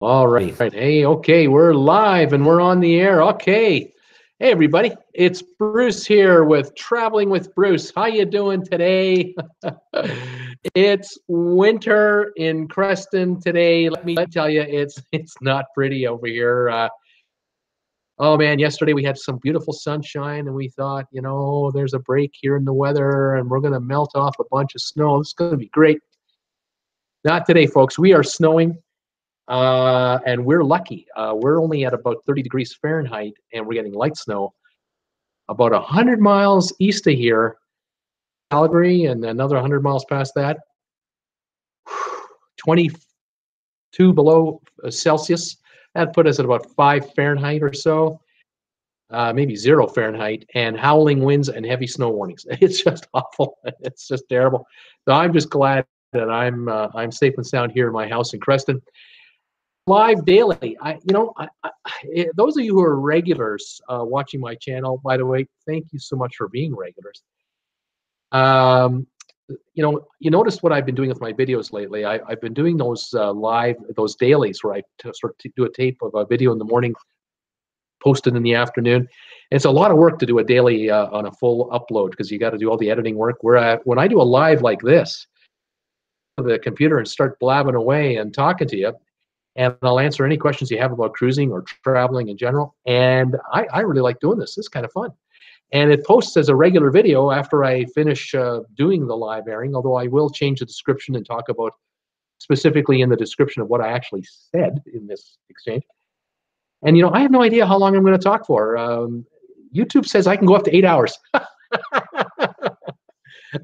All right. Hey, okay, we're live and we're on the air. Okay. Hey, everybody. It's Bruce here with Traveling with Bruce. How you doing today? It's winter in Creston today. Let me tell you, it's not pretty over here. Oh man, yesterday we had some beautiful sunshine and we thought, there's a break here in the weather and we're going to melt off a bunch of snow. It's going to be great. Not today, folks. We are snowing. And we're lucky. We're only at about 30 degrees Fahrenheit, and we're getting light snow about 100 miles east of here, Calgary, and another 100 miles past that, 22 below Celsius. That put us at about 5 Fahrenheit or so, maybe 0 Fahrenheit, and howling winds and heavy snow warnings. It's just awful. It's just terrible. So I'm just glad that I'm safe and sound here in my house in Creston. Live daily. Those of you who are regulars watching my channel, by the way, thank you so much for being regulars. You noticed what I've been doing with my videos lately. I've been doing those those dailies where I sort of do a tape of a video in the morning, post it in the afternoon. It's a lot of work to do a daily on a full upload because you got to do all the editing work. When I do a live like this, the computer and start blabbing away and talking to you. And I'll answer any questions you have about cruising or traveling in general. And I really like doing this. It's kind of fun. And it posts as a regular video after I finish doing the live airing, although I will change the description and talk about specifically in the description of what I actually said in this exchange. And, I have no idea how long I'm going to talk for. YouTube says I can go up to 8 hours.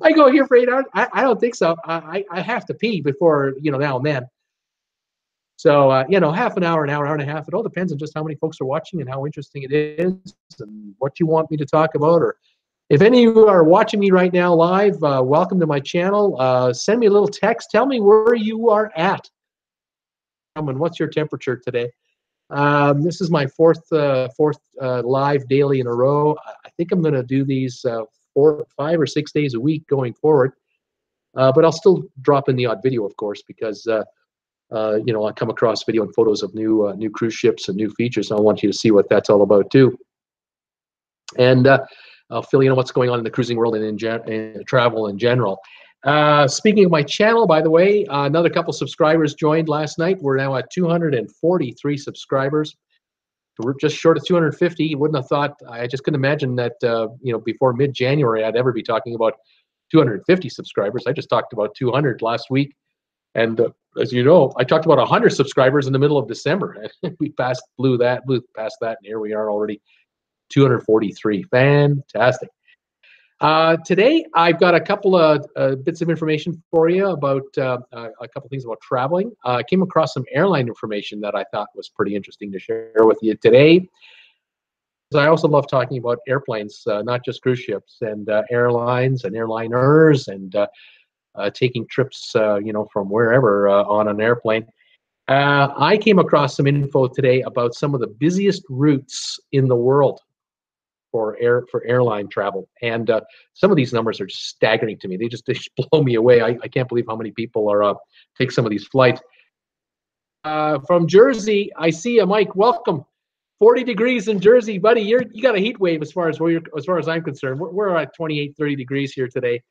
I go here for 8 hours? I don't think so. I have to pee before, now and then. So, half an hour, hour and a half. It all depends on just how many folks are watching and how interesting it is and what you want me to talk about. Or if any of you are watching me right now live, welcome to my channel. Send me a little text. Tell me where you are at. And what's your temperature today? This is my fourth live daily in a row. I think I'm going to do these 4, 5, or 6 days a week going forward. But I'll still drop in the odd video, of course, because I come across video and photos of new cruise ships and new features. And I want you to see what that's all about too. And I'll fill you in what's going on in the cruising world and in travel in general. Speaking of my channel, by the way, another couple subscribers joined last night. We're now at 243 subscribers. We're just short of 250. You wouldn't have thought. I just couldn't imagine that before mid-January I'd ever be talking about 250 subscribers. I just talked about 200 last week. And as you know, I talked about 100 subscribers in the middle of December. We blew past that, and here we are already 243. Fantastic. Today, I've got a couple of bits of information for you about a couple things about traveling. I came across some airline information that I thought was pretty interesting to share with you today. I also love talking about airplanes, not just cruise ships, and airlines and airliners and taking trips, from wherever on an airplane. I came across some info today about some of the busiest routes in the world for airline travel, and some of these numbers are just staggering to me. They just blow me away. I can't believe how many people are take some of these flights. From Jersey, I see a Mike. Welcome. 40 degrees in Jersey, buddy. You got a heat wave as far as I'm concerned. We're at 28, 30 degrees here today.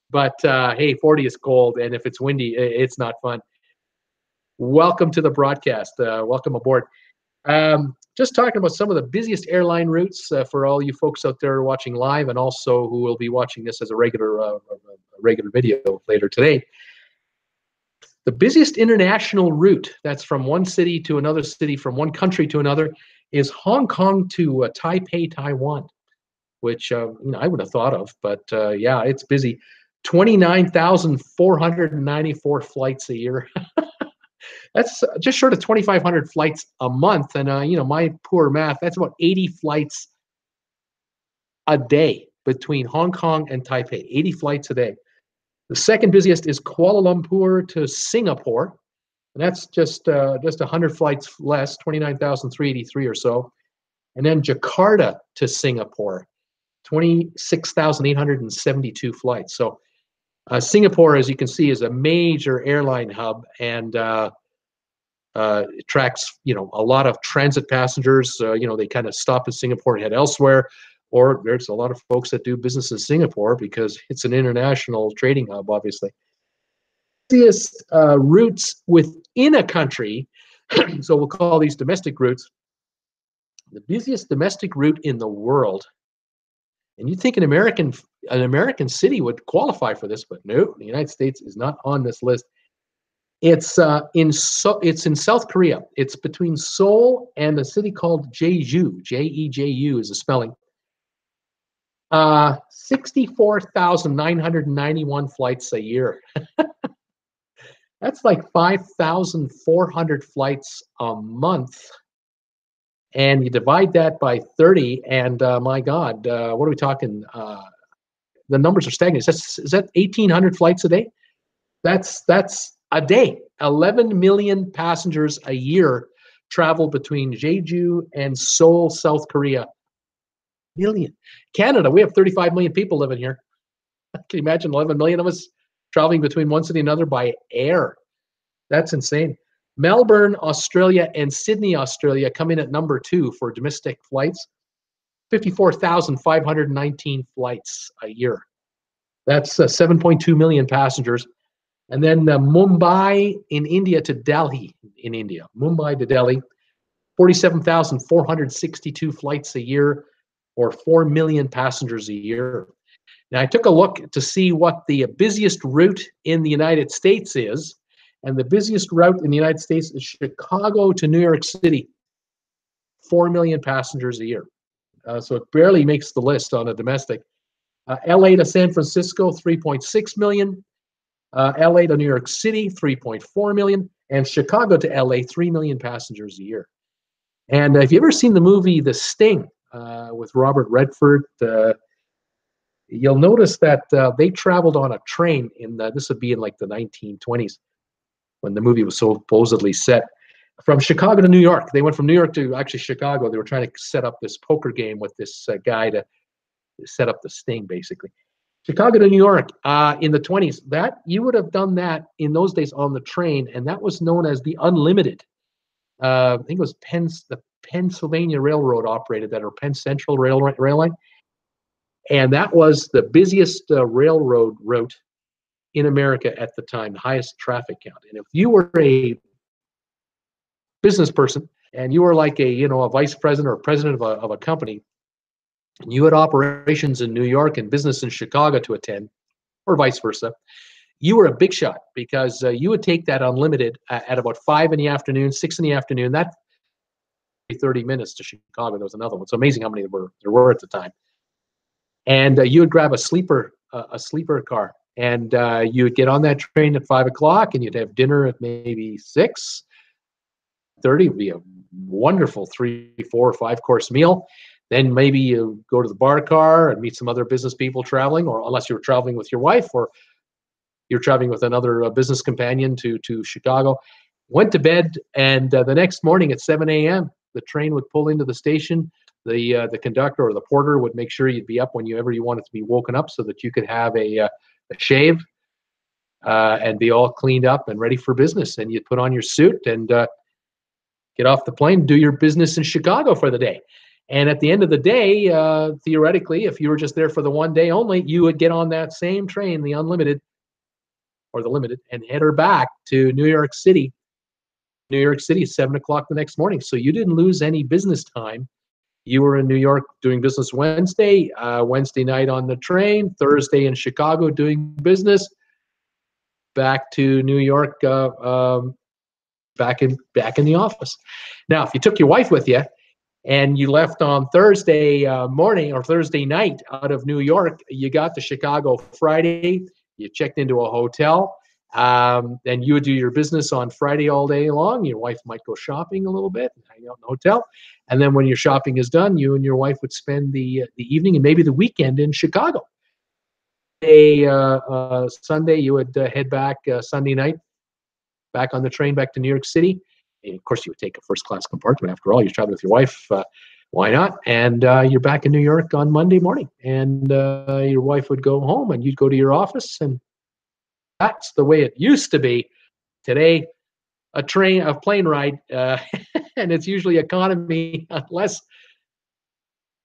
But hey, 40 is cold, and if it's windy, it's not fun. Welcome to the broadcast. Welcome aboard. Just talking about some of the busiest airline routes for all you folks out there watching live, and also who will be watching this as a regular video later today. The busiest international route, that's from one city to another city, from one country to another, is Hong Kong to Taipei, Taiwan, which I would have thought of, but yeah, it's busy. 29,494 flights a year. That's just short of 2,500 flights a month. And, my poor math, that's about 80 flights a day between Hong Kong and Taipei, 80 flights a day. The second busiest is Kuala Lumpur to Singapore. And that's just 100 flights less, 29,383 or so. And then Jakarta to Singapore, 26,872 flights. So Singapore, as you can see, is a major airline hub, and It tracks, a lot of transit passengers. They kind of stop in Singapore and head elsewhere. Or there's a lot of folks that do business in Singapore because it's an international trading hub, obviously. Busiest routes within a country, so we'll call these domestic routes, the busiest domestic route in the world. And you'd think an American city would qualify for this, but no, the United States is not on this list. It's in South Korea. It's between Seoul and a city called Jeju. Jeju is the spelling. 64,991 flights a year. That's like 5,400 flights a month. And you divide that by 30, and my God, what are we talking? The numbers are staggering. Is that 1,800 flights a day? That's a day. 11 million passengers a year travel between Jeju and Seoul, South Korea. Million. Canada, we have 35 million people living here. Can you imagine 11 million of us traveling between one city and another by air? That's insane. Melbourne, Australia, and Sydney, Australia come in at number 2 for domestic flights. 54,519 flights a year. That's 7.2 million passengers. And then Mumbai in India to Delhi in India. Mumbai to Delhi, 47,462 flights a year, or 4 million passengers a year. Now, I took a look to see what the busiest route in the United States is. And the busiest route in the United States is Chicago to New York City, 4 million passengers a year. So it barely makes the list on a domestic. LA to San Francisco, 3.6 million. LA to New York City, 3.4 million. And Chicago to LA, 3 million passengers a year. And if you've ever seen the movie The Sting with Robert Redford, you'll notice that they traveled on a train this would be in like the 1920s when the movie was supposedly set, from Chicago to New York. They went from New York to actually Chicago. They were trying to set up this poker game with this guy to set up the Sting, basically. Chicago to New York in the 20s. That you would have done that in those days on the train, and that was known as the Unlimited. I think it was the Pennsylvania Railroad operated that, or Penn Central Rail Line. And that was the busiest railroad route in America at the time, the highest traffic count. And if you were a business person and you were like a vice president or president of a company, and you had operations in New York and business in Chicago to attend, or vice versa, you were a big shot, because you would take that Unlimited at about 5 in the afternoon, 6 in the afternoon. That 30 minutes to Chicago. There was another one. It's amazing how many there were at the time. And you would grab a sleeper car, and you would get on that train at 5 o'clock, and you'd have dinner at maybe 6:30. Would be a wonderful 3, 4, or 5-course meal. Then maybe you go to the bar car and meet some other business people traveling, or unless you're traveling with your wife, or you're traveling with another business companion to Chicago. Went to bed, and the next morning at 7 a.m., the train would pull into the station. The conductor or the porter would make sure you'd be up whenever you wanted to be woken up, so that you could have a shave and be all cleaned up and ready for business. And you'd put on your suit and get off the plane, do your business in Chicago for the day. And at the end of the day, theoretically, if you were just there for the one day only, you would get on that same train, the Unlimited or the Limited, and head her back to New York City. New York City, 7 o'clock the next morning. So you didn't lose any business time. You were in New York doing business Wednesday, Wednesday night on the train, Thursday in Chicago doing business, back to New York, back in the office. Now, if you took your wife with you and you left on Thursday morning or Thursday night out of New York, you got to Chicago Friday, you checked into a hotel, then you would do your business on Friday all day long. Your wife might go shopping a little bit and hang out in the hotel. And then when your shopping is done, you and your wife would spend the evening and maybe the weekend in Chicago. Sunday, you would head back Sunday night, back on the train back to New York City. And of course, you would take a first-class compartment. After all, you're traveling with your wife. Why not? And you're back in New York on Monday morning. And your wife would go home, and you'd go to your office. And that's the way it used to be. Today, a plane ride, and it's usually economy, unless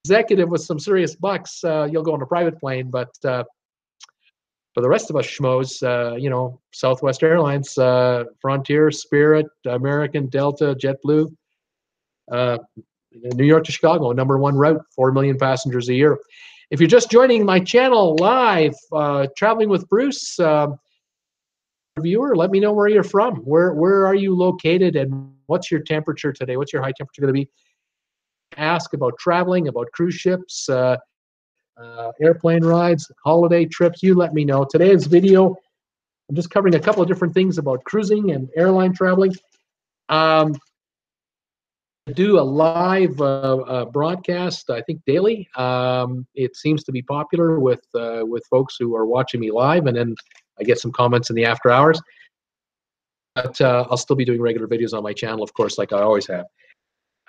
executive with some serious bucks, you'll go on a private plane. But for the rest of us schmoes, Southwest Airlines, Frontier, Spirit, American, Delta, JetBlue, New York to Chicago, #1 route, 4 million passengers a year. If you're just joining my channel live, Traveling with Bruce, viewer, let me know where you're from. Where are you located, and what's your temperature today? What's your high temperature going to be? Ask about traveling, about cruise ships, airplane rides, holiday trips. You let me know. Today's video, I'm just covering a couple of different things about cruising and airline traveling. Do a live broadcast, I think daily. It seems to be popular with folks who are watching me live, and then I get some comments in the after hours. But I'll still be doing regular videos on my channel, of course, like I always have.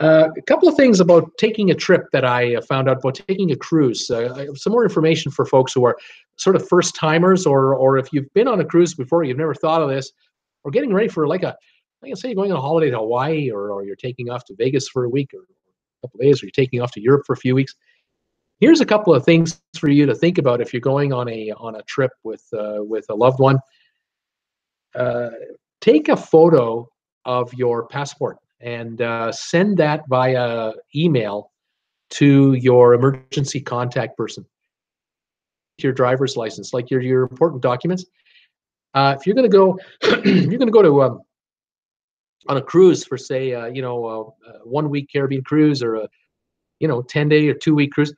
A couple of things about taking a trip that I found out about taking a cruise. Some more information for folks who are sort of first timers, or if you've been on a cruise before, you've never thought of this, or getting ready for like say you're going on a holiday to Hawaii, or you're taking off to Vegas for a week or a couple of days, or you're taking off to Europe for a few weeks. Here's a couple of things for you to think about if you're going on a trip with a loved one. Take a photo of your passport and send that via email to your emergency contact person. Your driver's license, like your important documents. If you're going to go, you're going to go to on a cruise for, say, 1 week Caribbean cruise, or a 10-day or 2-week cruise.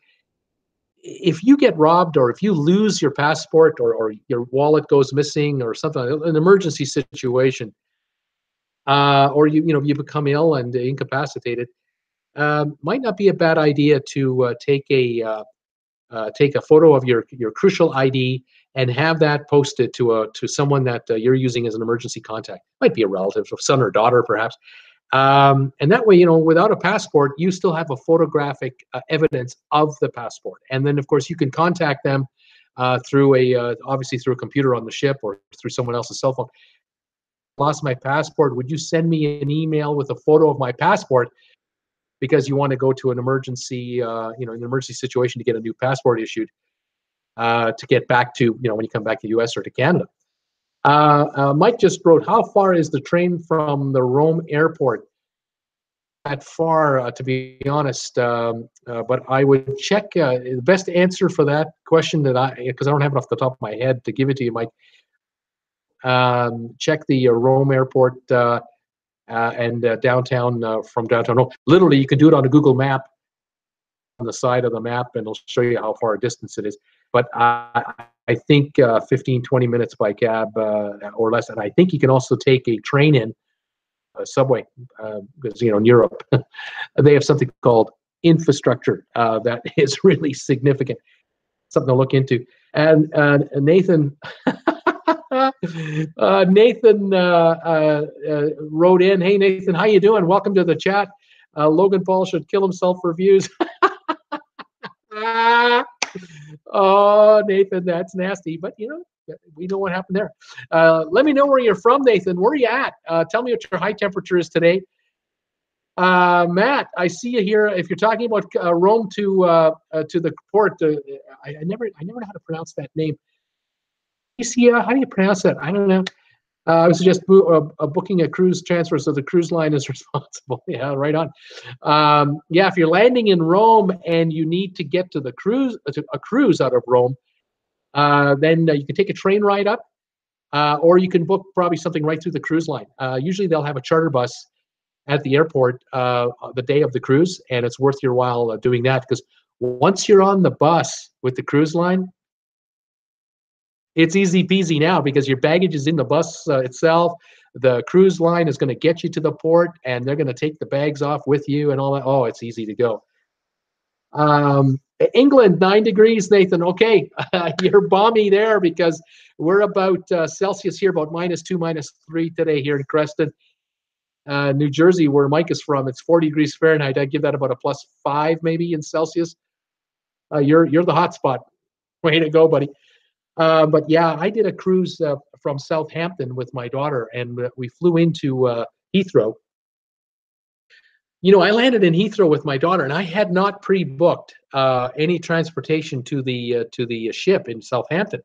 If you get robbed, or if you lose your passport, or your wallet goes missing, or something, an emergency situation, or you become ill and incapacitated, might not be a bad idea to take a photo of your crucial ID and have that posted to someone that you're using as an emergency contact. Might be a relative, a son or daughter, perhaps. And that way, without a passport, you still have a photographic evidence of the passport. And then, of course, you can contact them through obviously through a computer on the ship, or through someone else's cell phone. Lost my passport. Would you send me an email with a photo of my passport, because you want to go to an emergency, an emergency situation to get a new passport issued, to get back to, when you come back to the U.S. or to Canada. Mike just wrote, how far is the train from the Rome airport? That far, to be honest, but I would check. The best answer for that question, because I don't have it off the top of my head to give it to you, Mike. Check the Rome airport and downtown, from downtown Rome. Literally, you can do it on a Google map, on the side of the map, and it'll show you how far a distance it is. But I think 15, 20 minutes by cab or less. And I think you can also take a train in, a subway, because, in Europe, they have something called infrastructure that is really significant. Something to look into. And Nathan, Nathan wrote in, hey, Nathan, how you doing? Welcome to the chat. Logan Paul should kill himself for views. Oh, Nathan, that's nasty. But, we know what happened there. Let me know where you're from, Nathan. Where are you at? Tell me what your high temperature is today. Matt, I see you here. If you're talking about Rome to the port, I never know how to pronounce that name. How do you pronounce that? I don't know. I would suggest booking a cruise transfer, so the cruise line is responsible. Yeah, right on. Yeah, if you're landing in Rome and you need to get to a cruise out of Rome, then you can take a train ride up, or you can book probably something right through the cruise line. Usually they'll have a charter bus at the airport the day of the cruise, and it's worth your while doing that, because once you're on the bus with the cruise line, it's easy peasy now, because your baggage is in the bus itself. The cruise line is going to get you to the port, and they're going to take the bags off with you and all that. Oh, it's easy to go. England, 9 degrees, Nathan. Okay, you're balmy there, because we're about Celsius here, about -2, -3 today here in Creston. New Jersey, where Mike is from, it's 40 degrees Fahrenheit. I'd give that about a +5 maybe in Celsius. You're the hot spot. Way to go, buddy. But yeah, I did a cruise from Southampton with my daughter, and we flew into Heathrow. I landed in Heathrow with my daughter, and I had not pre-booked any transportation to the ship in Southampton.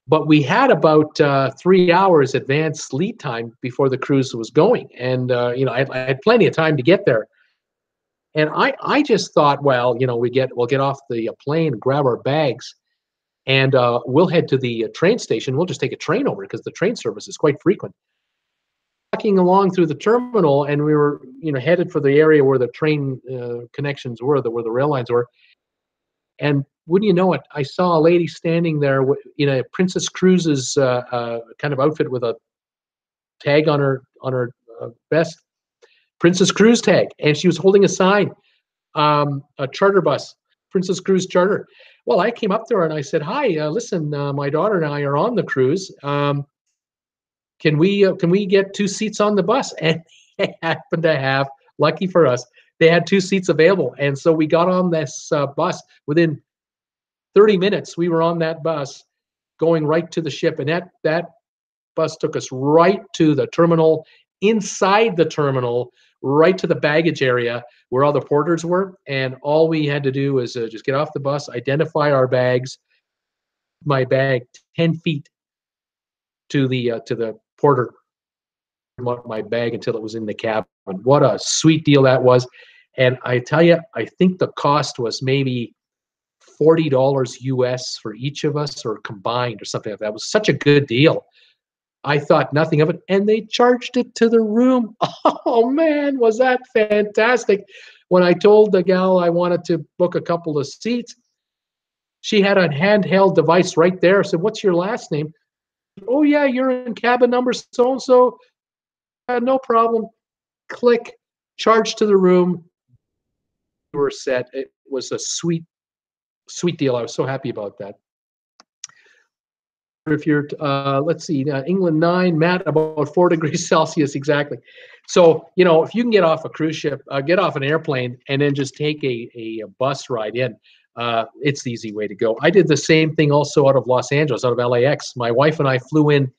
But we had about 3 hours advance lead time before the cruise was going, and I had plenty of time to get there. And I just thought, well, we'll get off the plane, grab our bags, and we'll head to the train station. We'll just take a train over because the train service is quite frequent. Walking along through the terminal, and we were headed for the area where the train connections were, where the rail lines were. And wouldn't you know it, I saw a lady standing there in a Princess Cruises kind of outfit with a tag on her vest, Princess Cruise tag, and she was holding a sign, a charter bus, Princess Cruise Charter. Well, I came up to her and I said, "Hi, listen, my daughter and I are on the cruise. Can we get 2 seats on the bus?" And they happened to have, lucky for us, they had 2 seats available, and so we got on this bus. Within 30 minutes, we were on that bus, going right to the ship, and that bus took us right to the terminal, inside the terminal, right to the baggage area where all the porters were, and all we had to do was just get off the bus, identify our bags. My bag 10 feet to the porter, my bag until it was in the cabin. What a sweet deal that was. And I tell you, I think the cost was maybe $40 US for each of us, or combined, or something like that. It was such a good deal. I thought nothing of it, and they charged it to the room. Oh man, was that fantastic. When I told the gal I wanted to book a couple of seats, she had a handheld device right there. I said, "What's your last name?" "Oh yeah, you're in cabin number so and so." No problem. Click, charge to the room. We were set. It was a sweet, sweet deal. I was so happy about that. If you're, let's see, England 9, Matt, about 4 degrees Celsius, exactly. So, if you can get off a cruise ship, get off an airplane, and then just take a bus ride in, it's the easy way to go. I did the same thing also out of Los Angeles, out of LAX. My wife and I flew in,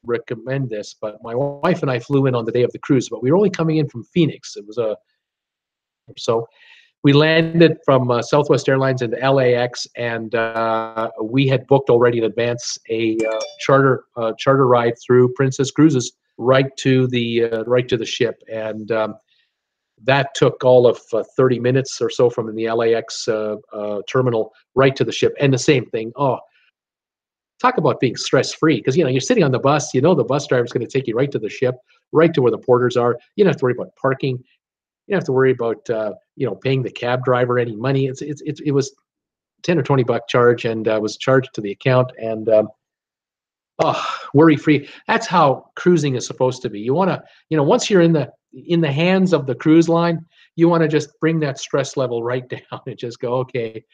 recommend this, but my wife and I flew in on the day of the cruise, but we were only coming in from Phoenix. It was so we landed from Southwest Airlines into LAX, and we had booked already in advance a charter ride through Princess Cruises right to the ship, and that took all of 30 minutes or so from the LAX terminal right to the ship. And the same thing. Oh, talk about being stress-free, because you're sitting on the bus. The bus driver's going to take you right to the ship, right to where the porters are. You don't have to worry about parking. You don't have to worry about paying the cab driver any money. It was $10 or $20 charge, and was charged to the account, and worry-free. That's how cruising is supposed to be. You want to, once you're in the hands of the cruise line, you want to just bring that stress level right down and just go, okay,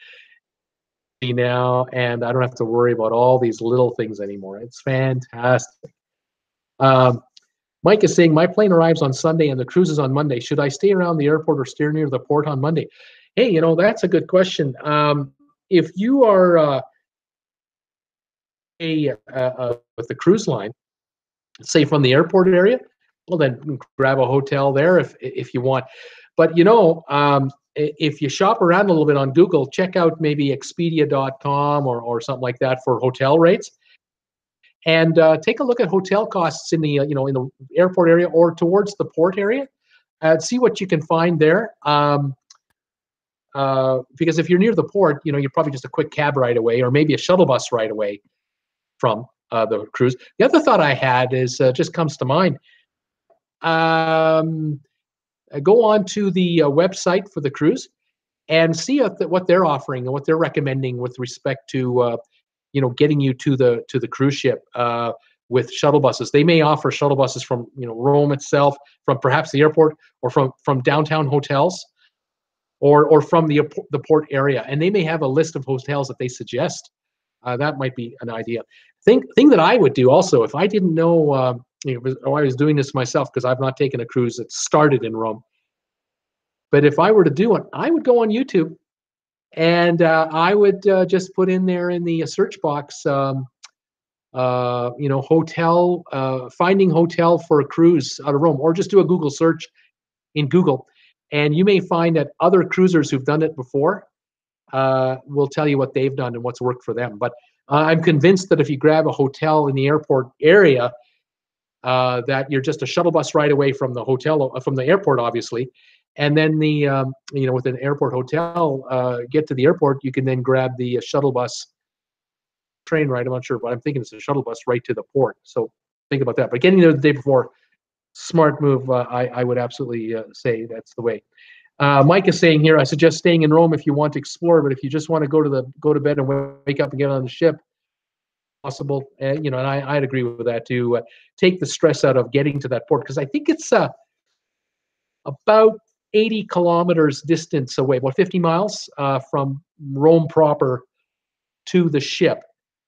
now, and I don't have to worry about all these little things anymore. It's fantastic. Mike is saying, my plane arrives on Sunday and the cruise is on Monday. Should I stay around the airport or steer near the port on Monday? Hey, that's a good question. If you are with the cruise line, say from the airport area, well, then grab a hotel there if you want. But if you shop around a little bit on Google, check out maybe Expedia.com or something like that for hotel rates, and take a look at hotel costs in the in the airport area or towards the port area. See what you can find there. Because if you're near the port, you're probably just a quick cab ride away, or maybe a shuttle bus ride away from the cruise. The other thought I had is just comes to mind. Go on to the website for the cruise and see what they're offering and what they're recommending with respect to getting you to the cruise ship with shuttle buses. They may offer shuttle buses from Rome itself, from perhaps the airport, or from downtown hotels, or from the port area, and they may have a list of hotels that they suggest. That might be an idea. Thing that I would do also, if I didn't know, I was doing this myself because I've not taken a cruise that started in Rome. But if I were to do it, I would go on YouTube, and I would just put in there in the search box hotel, finding hotel for a cruise out of Rome, or just do a Google search in Google, and you may find that other cruisers who've done it before will tell you what they've done and what's worked for them. But I'm convinced that if you grab a hotel in the airport area, that you're just a shuttle bus ride away from the hotel, from the airport, obviously, and then with an airport hotel, get to the airport, you can then grab the shuttle bus train ride. I'm not sure, but I'm thinking it's a shuttle bus right to the port. So think about that. But getting there the day before, smart move. I would absolutely say that's the way. Mike is saying here, I suggest staying in Rome if you want to explore, but if you just want to go to bed and wake up and get on the ship, possible. And I'd agree with that too. Take the stress out of getting to that port, because I think it's about 80 kilometers distance away, about 50 miles from Rome proper to the ship,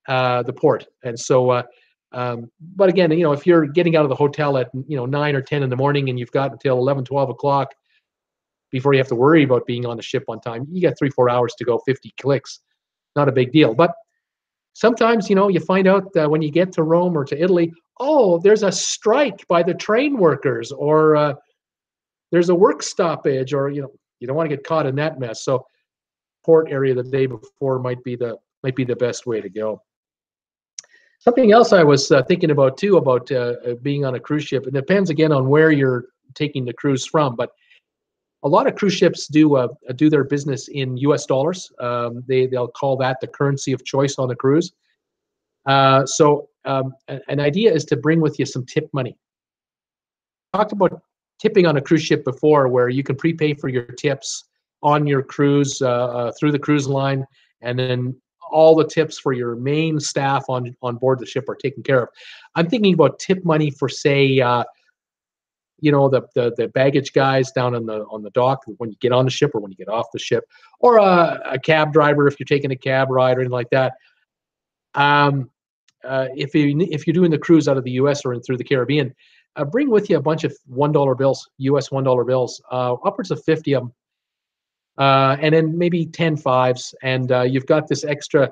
the port. And so, but again, if you're getting out of the hotel at 9 or 10 in the morning and you've got until 11, 12 o'clock before you have to worry about being on the ship on time, you got 3-4 hours to go, 50 clicks, not a big deal. But sometimes, you find out that when you get to Rome or to Italy, oh, there's a strike by the train workers, or there's a work stoppage, or you don't want to get caught in that mess. So port area the day before might be the best way to go. Something else I was thinking about too, about being on a cruise ship. It depends again on where you're taking the cruise from, but a lot of cruise ships do their business in U.S. dollars. They'll call that the currency of choice on the cruise. So an idea is to bring with you some tip money. Talked about tipping on a cruise ship before, where you can prepay for your tips on your cruise through the cruise line, and then all the tips for your main staff on board the ship are taken care of. I'm thinking about tip money for, say, the baggage guys down on the dock when you get on the ship or when you get off the ship, or a cab driver if you're taking a cab ride or anything like that. If you're doing the cruise out of the U.S. or through the Caribbean, bring with you a bunch of $1 bills, U.S. $1 bills, upwards of 50 of them, and then maybe 10 fives, and you've got this extra,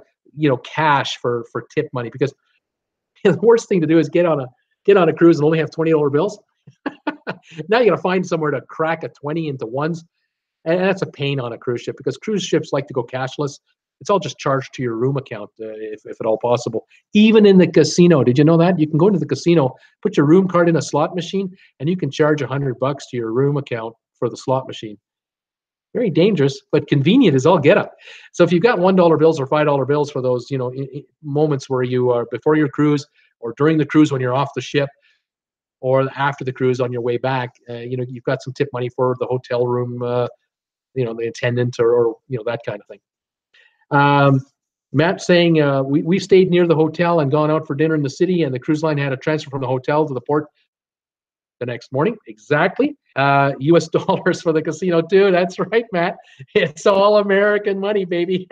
cash for tip money, because the worst thing to do is get on a cruise and only have $20 bills. Now you got to find somewhere to crack a 20 into ones, and that's a pain on a cruise ship, because cruise ships like to go cashless. It's all just charged to your room account, if at all possible. Even in the casino, did you know that you can go into the casino, put your room card in a slot machine, and you can charge $100 to your room account for the slot machine? Very dangerous, but convenient as all get up. So if you've got $1 bills or $5 bills for those, moments where you are before your cruise, or during the cruise when you're off the ship, or after the cruise on your way back, you've got some tip money for the hotel room, the attendant, or that kind of thing. Matt saying, we stayed near the hotel and gone out for dinner in the city, and the cruise line had a transfer from the hotel to the port the next morning. Exactly. US dollars for the casino too. That's right, Matt. It's all American money, baby.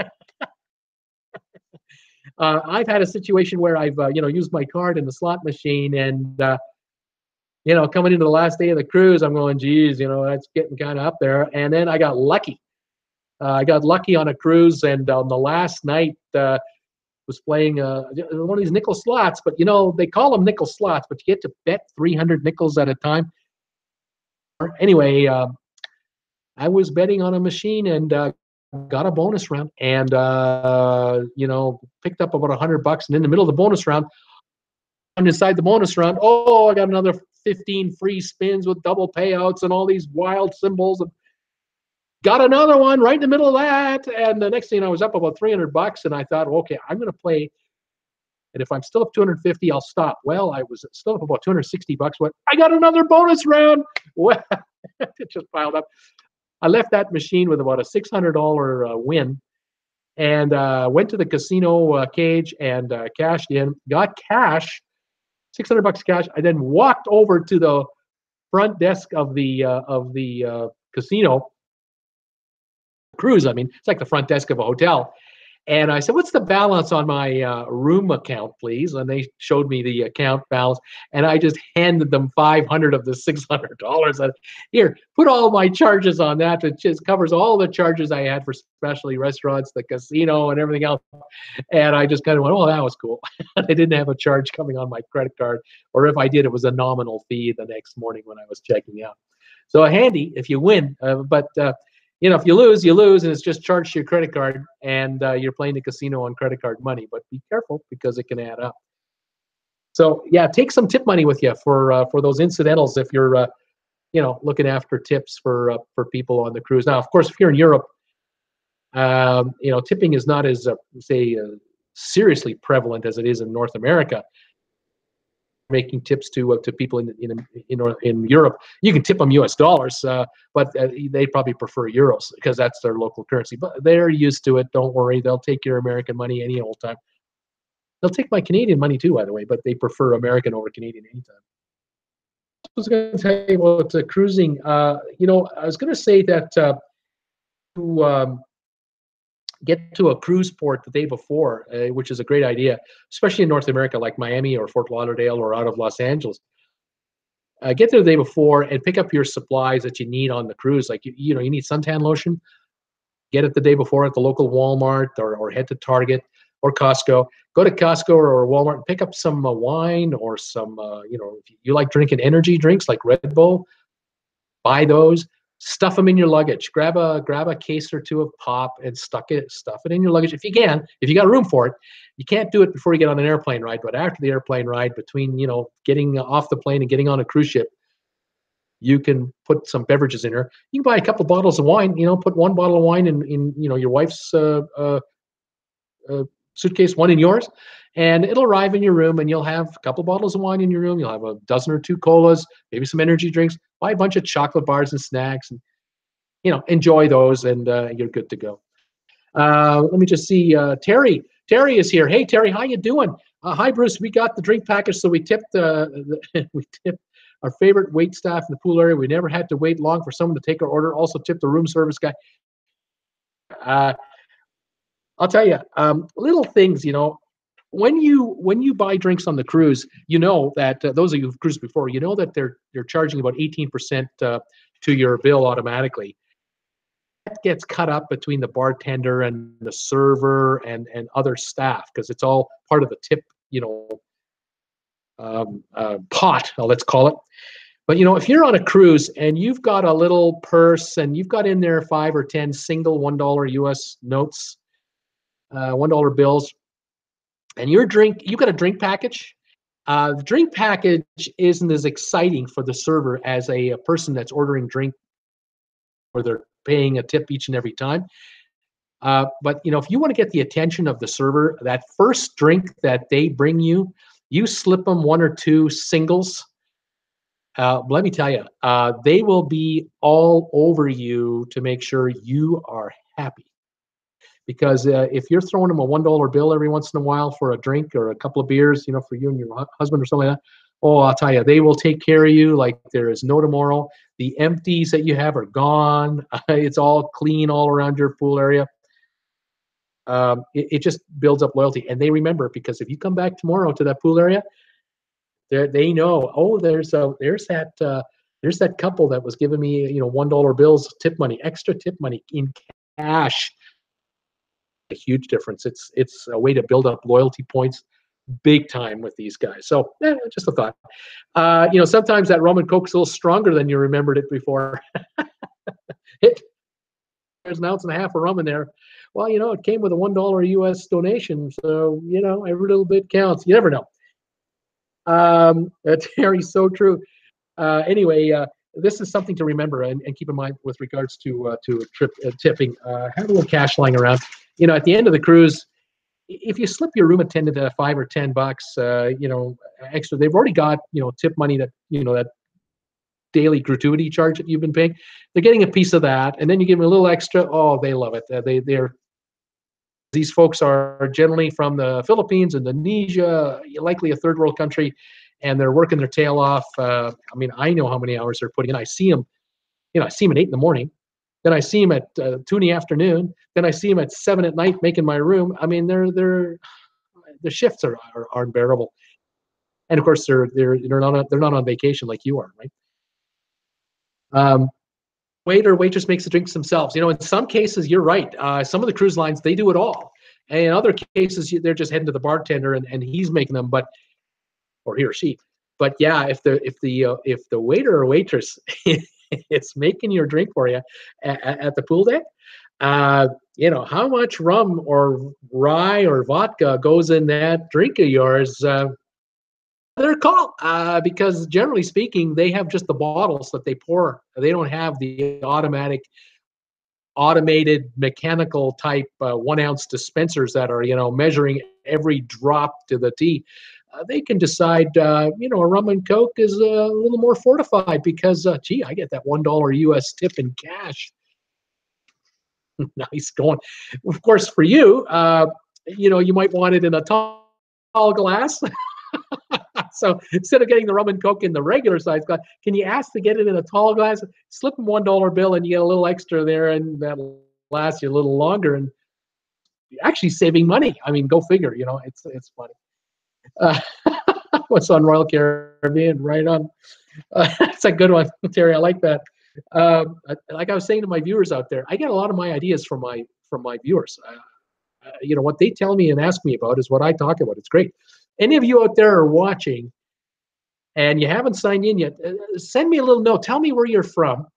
I've had a situation where I've used my card in the slot machine, and coming into the last day of the cruise, I'm going, geez, that's getting kind of up there. And then I got lucky. I got lucky on a cruise, and on the last night, was playing one of these nickel slots. But they call them nickel slots, but you get to bet 300 nickels at a time. Anyway, I was betting on a machine and got a bonus round, and picked up about $100. And in the middle of the bonus round, and inside the bonus round, I got another 15 free spins with double payouts and all these wild symbols. And got another one right in the middle of that. And the next thing I was up about $300, and I thought, okay, I'm going to play. And if I'm still up 250, I'll stop. Well, I was still up about $260. But I got another bonus round. Well, it just piled up. I left that machine with about a $600 win, and went to the casino cage and cashed in. Got cash, $600 cash. I then walked over to the front desk of the casino cruise. I mean, it's like the front desk of a hotel. And I said, "What's the balance on my room account, please?" And they showed me the account balance, and I just handed them 500 of the $600. And here, put all my charges on that. It just covers all the charges I had for specialty restaurants, the casino, and everything else. And I just kind of went, "Oh, that was cool." I didn't have a charge coming on my credit card, or if I did, it was a nominal fee the next morning when I was checking out. So handy if you win, but if you lose, and it's just charged to your credit card, and you're playing the casino on credit card money. But be careful because it can add up. So yeah, take some tip money with you for those incidentals if you're looking after tips for people on the cruise. Now, of course, if you're in Europe, tipping is not as seriously prevalent as it is in North America. Making tips to people in Europe, you can tip them U.S. dollars, but they probably prefer euros because that's their local currency. But they're used to it. Don't worry, they'll take your American money any old time. They'll take my Canadian money too, by the way, but they prefer American over Canadian anytime. I was going to tell you about cruising. I was going to say that to get to a cruise port the day before, which is a great idea, especially in North America, like Miami or Fort Lauderdale or out of Los Angeles. Get there the day before and pick up your supplies that you need on the cruise. Like, you need suntan lotion. Get it the day before at the local Walmart or head to Target or Costco. Go to Costco or Walmart and pick up some wine or some, if you like drinking energy drinks like Red Bull, buy those. Stuff them in your luggage. Grab a case or two of pop and stuff it in your luggage if you can. If you got room for it, you can't do it before you get on an airplane ride. But after the airplane ride, between getting off the plane and getting on a cruise ship, you can put some beverages in there. You can buy a couple bottles of wine. Put one bottle of wine in your wife's suitcase, one in yours, and it'll arrive in your room. And you'll have a couple bottles of wine in your room. You'll have a dozen or two colas, maybe some energy drinks. Buy a bunch of chocolate bars and snacks, and enjoy those, and you're good to go. Let me just see. Terry is here. Hey, Terry, how you doing? Hi, Bruce. We got the drink package, so we tipped we tipped our favorite wait staff in the pool area. We never had to wait long for someone to take our order. Also tipped the room service guy. I'll tell you, little things. When you buy drinks on the cruise, that those of you who've cruised before, that they're charging about 18% to your bill automatically. That gets cut up between the bartender and the server and other staff because it's all part of the tip, pot, let's call it. But if you're on a cruise and you've got a little purse and you've got in there 5 or 10 single $1 US notes, $1 bills, and you've got a drink package. The drink package isn't as exciting for the server as a person that's ordering drink, or they're paying a tip each and every time. But if you want to get the attention of the server, that first drink that they bring you, you slip them one or two singles. Let me tell you, they will be all over you to make sure you are happy. Because if you're throwing them a $1 bill every once in a while for a drink or a couple of beers, for you and your husband or something like that, oh, I'll tell you, they will take care of you like there is no tomorrow. The empties that you have are gone. It's all clean all around your pool area. It just builds up loyalty, and they remember, because if you come back tomorrow to that pool area, they know, oh, there's that couple that was giving me $1 bills, tip money, extra tip money in cash. A huge difference. It's a way to build up loyalty points big time with these guys. So just a thought. Sometimes that rum and coke's a little stronger than you remembered it before. There's an ounce and a half of rum in there. Well, it came with a $1 US donation, so every little bit counts. You never know. Terry's so true. Anyway, this is something to remember and keep in mind with regards to tipping. Have a little cash lying around. At the end of the cruise, if you slip your room attendant $5 or $10, extra, they've already got tip money that that daily gratuity charge that you've been paying. They're getting a piece of that, and then you give them a little extra. Oh, they love it. These folks are generally from the Philippines, Indonesia, likely a third world country, and they're working their tail off. I know how many hours they're putting in. I see them at 8 in the morning. Then I see them at 2 in the afternoon. Then I see them at 7 at night making my room. I mean, the shifts are unbearable. And of course, they're not on vacation like you are, right? Waiter, waitress makes the drinks themselves. In some cases, you're right. Some of the cruise lines, they do it all. And in other cases, they're just heading to the bartender and he's making them, or he or she. But yeah, if the waiter or waitress is making your drink for you at the pool deck, how much rum or rye or vodka goes in that drink of yours? Their call, because generally speaking, they have just the bottles that they pour. They don't have the automated mechanical type 1 ounce dispensers that are measuring every drop to the T. They can decide a rum and coke is a little more fortified because I get that $1 US tip in cash. Nice going. Of course, for you, you might want it in a tall glass. So instead of getting the rum and coke in the regular size glass, can you ask to get it in a tall glass? Slip them $1 bill and you get a little extra there, and that'll last you a little longer. And you're actually saving money. I mean, go figure. It's funny. What's on Royal Caribbean? Right on. That's a good one, Terry. I like that. Like I was saying to my viewers out there, I get a lot of my ideas from my viewers. What they tell me and ask me about is what I talk about. It's great. Any of you out there are watching and you haven't signed in yet, send me a little note. Tell me where you're from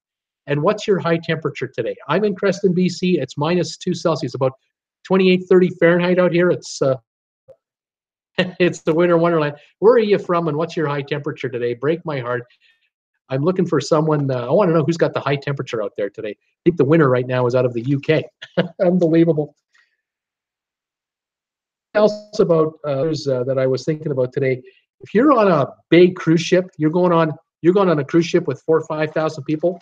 and what's your high temperature today. I'm in Creston, BC. It's -2 Celsius, about 28, 30 Fahrenheit out here. It's it's the winter wonderland. Where are you from and what's your high temperature today? Break my heart. I'm looking for someone. I want to know who's got the high temperature out there today. I think the winner right now is out of the UK. Unbelievable. Else about that I was thinking about today. If you're on a big cruise ship, you're going on a cruise ship with 4,000 or 5,000 people.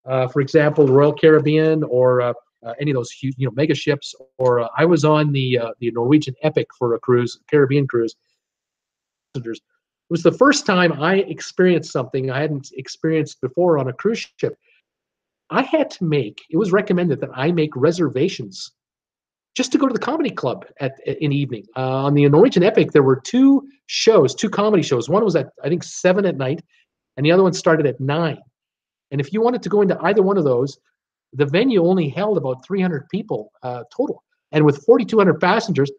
For example, the Royal Caribbean or any of those huge, mega ships. Or I was on the Norwegian Epic for a Caribbean cruise. It was the first time I experienced something I hadn't experienced before on a cruise ship. It was recommended that I make reservations just to go to the comedy club in the evening. On the Norwegian Epic, there were two comedy shows. One was at, I think, 7 at night, and the other one started at 9. And if you wanted to go into either one of those, the venue only held about 300 people total. And with 4,200 passengers,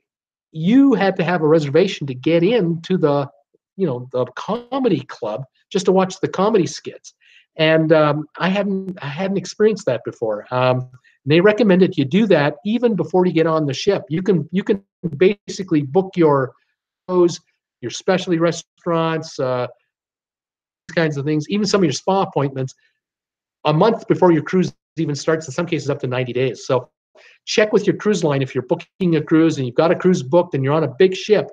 you had to have a reservation to get into the comedy club just to watch the comedy skits. And I hadn't experienced that before. They recommended you do that even before you get on the ship. You can basically book your shows, your specialty restaurants, kinds of things, even some of your spa appointments a month before your cruise even starts, in some cases up to 90 days. So check with your cruise line if you're booking a cruise and you've got a cruise booked and you're on a big ship.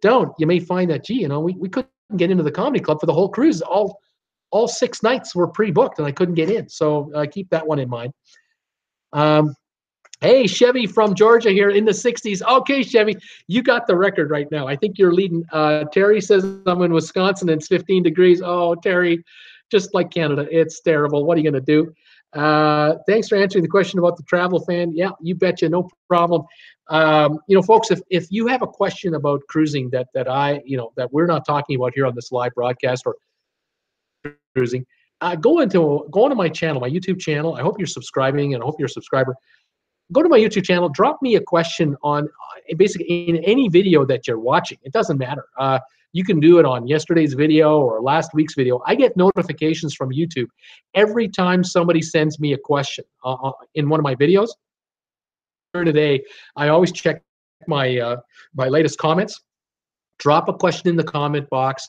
You may find that, we couldn't get into the comedy club for the whole cruise. All 6 nights were pre-booked and I couldn't get in. So keep that one in mind. Hey, Chevy from Georgia here in the 60s. Okay, Chevy, you got the record right now. I think you're leading. Terry says I'm in Wisconsin and it's 15 degrees. Oh, Terry, just like Canada, it's terrible. What are you going to do? Thanks for answering the question about the travel fan. Yeah, you betcha, no problem. Folks, if you have a question about cruising that we're not talking about here on this live broadcast or cruising, go onto my channel, my YouTube channel. I hope you're subscribing and I hope you're a subscriber. Go to my YouTube channel, drop me a question on basically in any video that you're watching. It doesn't matter. You can do it on yesterday's video or last week's video. I get notifications from YouTube every time somebody sends me a question in one of my videos. Today, I always check my latest comments. Drop a question in the comment box,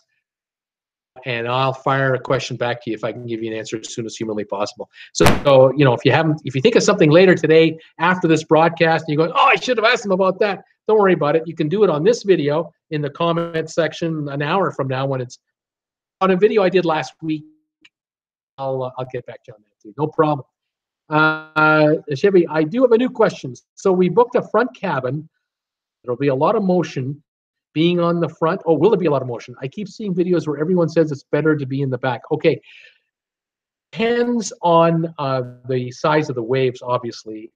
and I'll fire a question back to you if I can give you an answer as soon as humanly possible. So if you think of something later today after this broadcast and you go, oh, I should have asked them about that, don't worry about it. You can do it on this video in the comment section an hour from now when it's on a video I did last week. I'll get back to you on that too. No problem. Chevy, I do have a new question. So we booked a front cabin. There'll be a lot of motion being on the front. Oh, will there be a lot of motion? I keep seeing videos where everyone says it's better to be in the back. Okay. Depends on the size of the waves, obviously.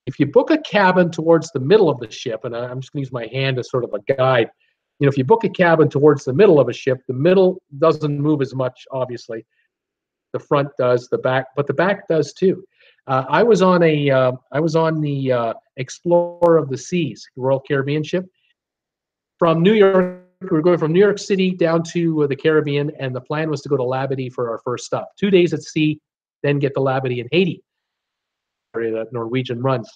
If you book a cabin towards the middle of the ship, and I'm just going to use my hand as sort of a guide, if you book a cabin towards the middle of a ship, the middle doesn't move as much, obviously. The front does, the back, but the back does too. I was on the Explorer of the Seas, Royal Caribbean ship, from New York. We were going from New York City down to the Caribbean, and the plan was to go to Labadee for our first stop. 2 days at sea, then get to Labadee in Haiti, area that Norwegian runs.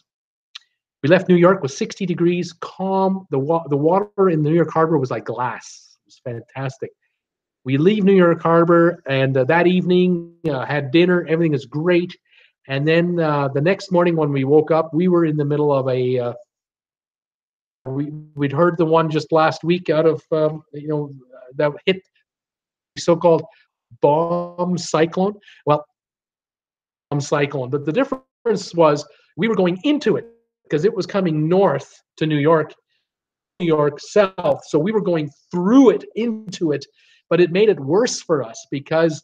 We left New York with 60 degrees, calm. The water in New York Harbor was like glass. It was fantastic. We leave New York Harbor, and that evening had dinner. Everything is great. And then the next morning when we woke up, we were in the middle of a we'd heard the one just last week out of that hit the so-called bomb cyclone. Well, bomb cyclone, but the difference was we were going into it because it was coming north to New York south, so we were going through it, into it, but it made it worse for us because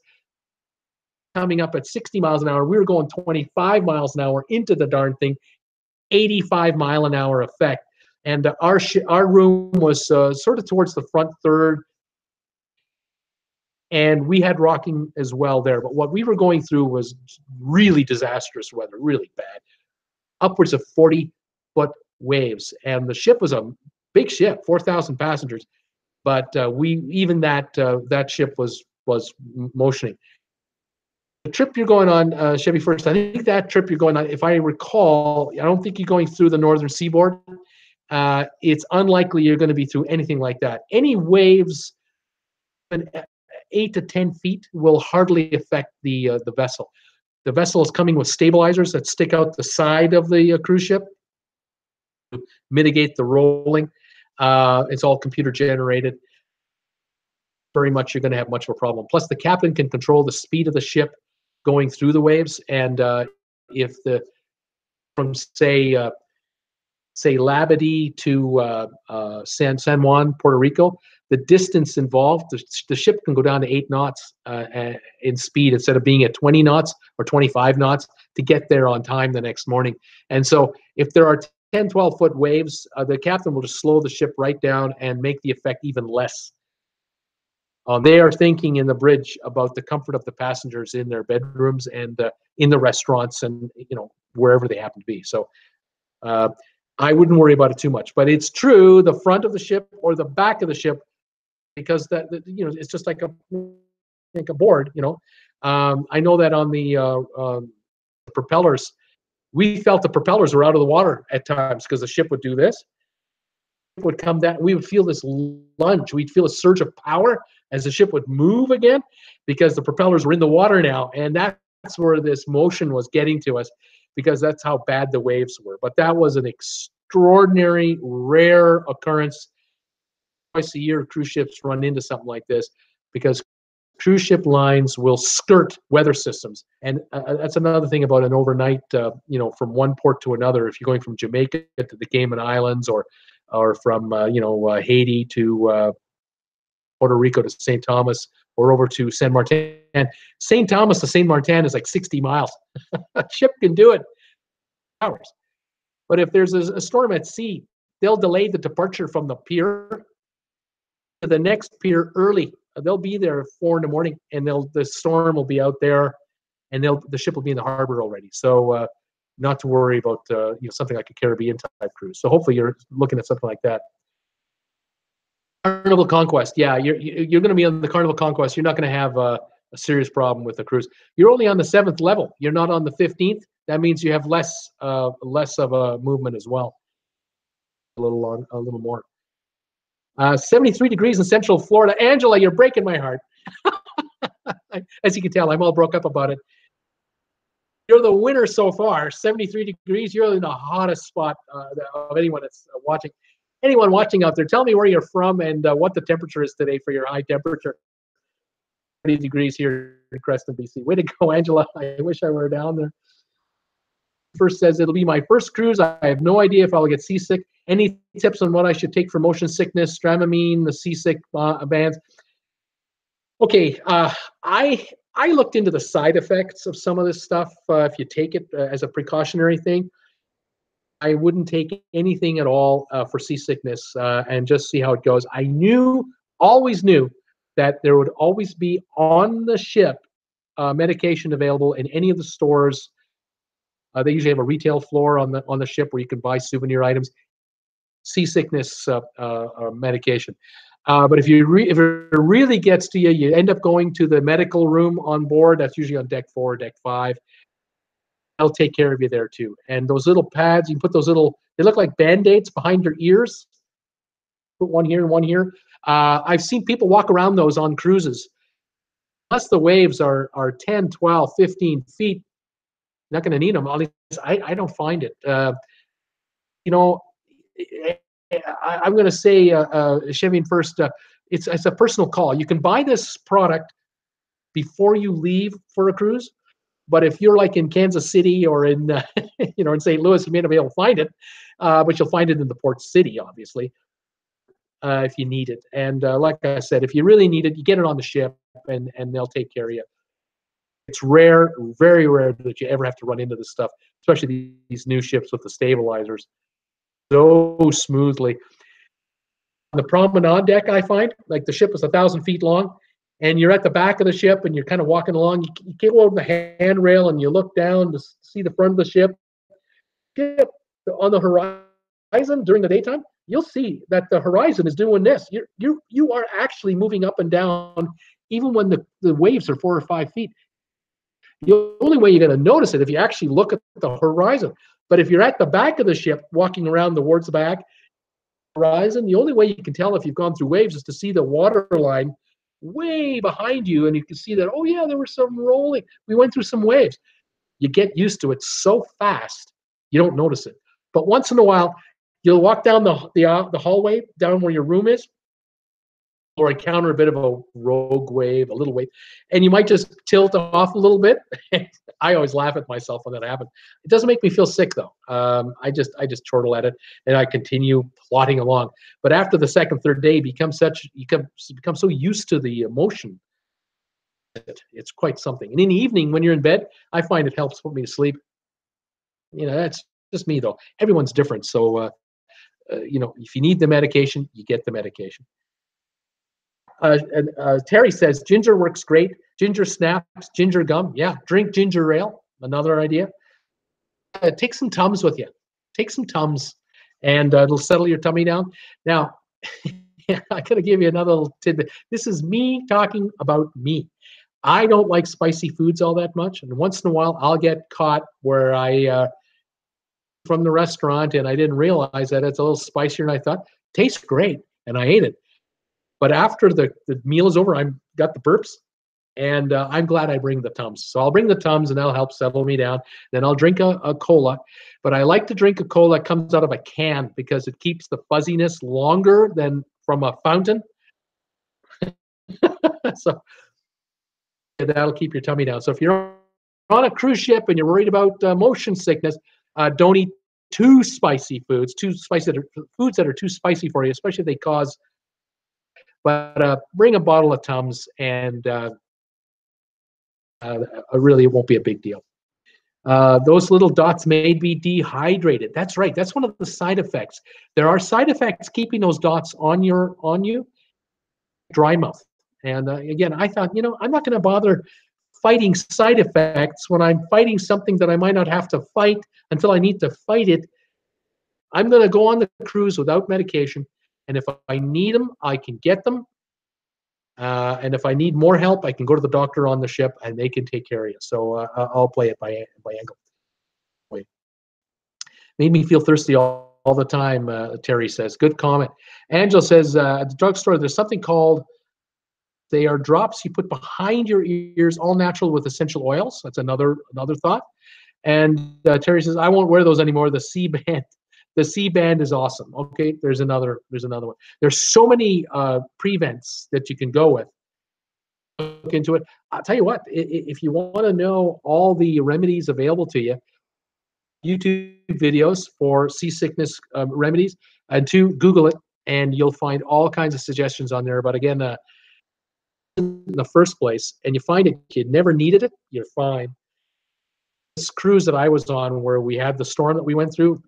coming up at 60 miles an hour, we were going 25 miles an hour into the darn thing, 85-mile-an-hour effect. And our room was sort of towards the front third, and we had rocking as well there. But what we were going through was really disastrous weather, really bad, upwards of 40-foot waves. And the ship was a big ship, 4,000 passengers, but that ship was motioning. The trip you're going on, Chevy, first, I think that trip you're going on, if I recall, I don't think you're going through the northern seaboard. It's unlikely you're going to be through anything like that. Any waves 8 to 10 feet will hardly affect the vessel. The vessel is coming with stabilizers that stick out the side of the cruise ship to mitigate the rolling. It's all computer generated. Very much you're going to have much of a problem. Plus, the captain can control the speed of the ship going through the waves, and if from say Labadee to San Juan, Puerto Rico, the distance involved, the ship can go down to 8 knots in speed instead of being at 20 knots or 25 knots to get there on time the next morning. And so if there are 10, 12-foot waves, the captain will just slow the ship right down and make the effect even less. They are thinking in the bridge about the comfort of the passengers in their bedrooms and in the restaurants and wherever they happen to be. So I wouldn't worry about it too much. But it's true, the front of the ship or the back of the ship, because it's just like a board. I know that on the propellers, we felt the propellers were out of the water at times because the ship would do this. It would come down. We would feel this lunge. We'd feel a surge of power as the ship would move again because the propellers were in the water now. And that's where this motion was getting to us because that's how bad the waves were. But that was an extraordinary, rare occurrence. Twice a year, cruise ships run into something like this because cruise ship lines will skirt weather systems. And that's another thing about an overnight, from one port to another. If you're going from Jamaica to the Cayman Islands or from, Haiti to Puerto Rico to St. Thomas or over to San Martin. St. Thomas to St. Martin is like 60 miles. A ship can do it in hours. But if there's a storm at sea, they'll delay the departure from the pier to the next pier early. They'll be there at 4 in the morning, and the storm will be out there, and the ship will be in the harbor already. So not to worry about something like a Caribbean type cruise. So hopefully you're looking at something like that. Carnival Conquest, yeah, you're going to be on the Carnival Conquest. You're not going to have a serious problem with the cruise. You're only on the 7th level. You're not on the 15th. That means you have less of a movement as well. A little more. 73 degrees in Central Florida. Angela, you're breaking my heart. As you can tell, I'm all broke up about it. You're the winner so far. 73 degrees. You're in the hottest spot of anyone that's watching. Anyone watching out there, tell me where you're from and what the temperature is today for your high temperature. 30 degrees here in Creston, BC. Way to go, Angela. I wish I were down there. First says, it'll be my first cruise. I have no idea if I'll get seasick. Any tips on what I should take for motion sickness, Dramamine, the seasick bands? Okay, I looked into the side effects of some of this stuff. If you take it as a precautionary thing, I wouldn't take anything at all for seasickness and just see how it goes. I always knew that there would always be on the ship medication available in any of the stores. They usually have a retail floor on the ship where you can buy souvenir items, seasickness medication. But if it really gets to you, you end up going to the medical room on board. That's usually on deck 4, deck 5. They'll take care of you there too. And those little pads, you can put those little, they look like Band-Aids behind your ears. Put one here and one here. I've seen people walk around those on cruises. Unless the waves are 10, 12, 15 feet, you're not going to need them. At least I don't find it. You know, I'm going to say, Chevian first, it's a personal call. You can buy this product before you leave for a cruise. But if you're like in Kansas City or in, in St. Louis, you may not be able to find it, but you'll find it in the port city, obviously, if you need it. And like I said, if you really need it, you get it on the ship, and they'll take care of you. It's rare, very rare that you ever have to run into this stuff, especially these new ships with the stabilizers so smoothly. On the promenade deck, I find, like the ship is 1,000 feet long, and you're at the back of the ship and you're kind of walking along. You get over the handrail and you look down to see the front of the ship. On the horizon during the daytime, you'll see that the horizon is doing this. You are actually moving up and down, even when the waves are 4 or 5 feet. The only way you're going to notice it if you actually look at the horizon. But if you're at the back of the ship, walking around towards the back horizon, the only way you can tell if you've gone through waves is to see the water line way behind you, and you can see that, oh yeah, there was some rolling. We went through some waves. You get used to it so fast, you don't notice it. But once in a while, you'll walk down the hallway, down where your room is, or encounter a bit of a rogue wave, a little wave, and you might just tilt off a little bit. I always laugh at myself when that happens. It doesn't make me feel sick though. I just chortle at it and I continue plodding along. But after the second, third day, you become so used to the emotion. It's quite something. And in the evening, when you're in bed, I find it helps put me to sleep. That's just me though. Everyone's different. So, if you need the medication, you get the medication. Terry says ginger works great. Ginger snaps, ginger gum. Yeah, drink ginger ale. Another idea. Take some Tums with you. Take some Tums, and it'll settle your tummy down. Now, I gotta give you another little tidbit. This is me talking about me. I don't like spicy foods all that much, and once in a while, I'll get caught where I from the restaurant and I didn't realize that it's a little spicier than I thought. Tastes great, and I ate it. But after the meal is over, I've got the burps, and I'm glad I bring the Tums. So I'll bring the Tums, and that'll help settle me down. Then I'll drink a cola. But I like to drink a cola that comes out of a can because it keeps the fuzziness longer than from a fountain. So that'll keep your tummy down. So if you're on a cruise ship and you're worried about motion sickness, don't eat too spicy foods, foods that are too spicy for you, especially if they cause. But bring a bottle of Tums, and really, it won't be a big deal. Those little dots may be dehydrated. That's right. That's one of the side effects. There are side effects keeping those dots on you. Dry mouth. And again, I thought, I'm not going to bother fighting side effects when I'm fighting something that I might not have to fight until I need to fight it. I'm going to go on the cruise without medication. And if I need them, I can get them. And if I need more help, I can go to the doctor on the ship, and they can take care of you. So I'll play it by angle. Wait, made me feel thirsty all the time. Terry says, good comment. Angela says, at the drugstore, there's something called. They are drops you put behind your ears, all natural with essential oils. That's another thought. And Terry says, I won't wear those anymore. The C-band. The C-band is awesome. Okay, there's another one. There's so many prevents that you can go with. Look into it. I'll tell you what, if you want to know all the remedies available to you, YouTube videos for seasickness remedies, and Google it, and you'll find all kinds of suggestions on there. But again, in the first place and you find it, you never needed it, you're fine. This cruise that I was on where we had the storm that we went through,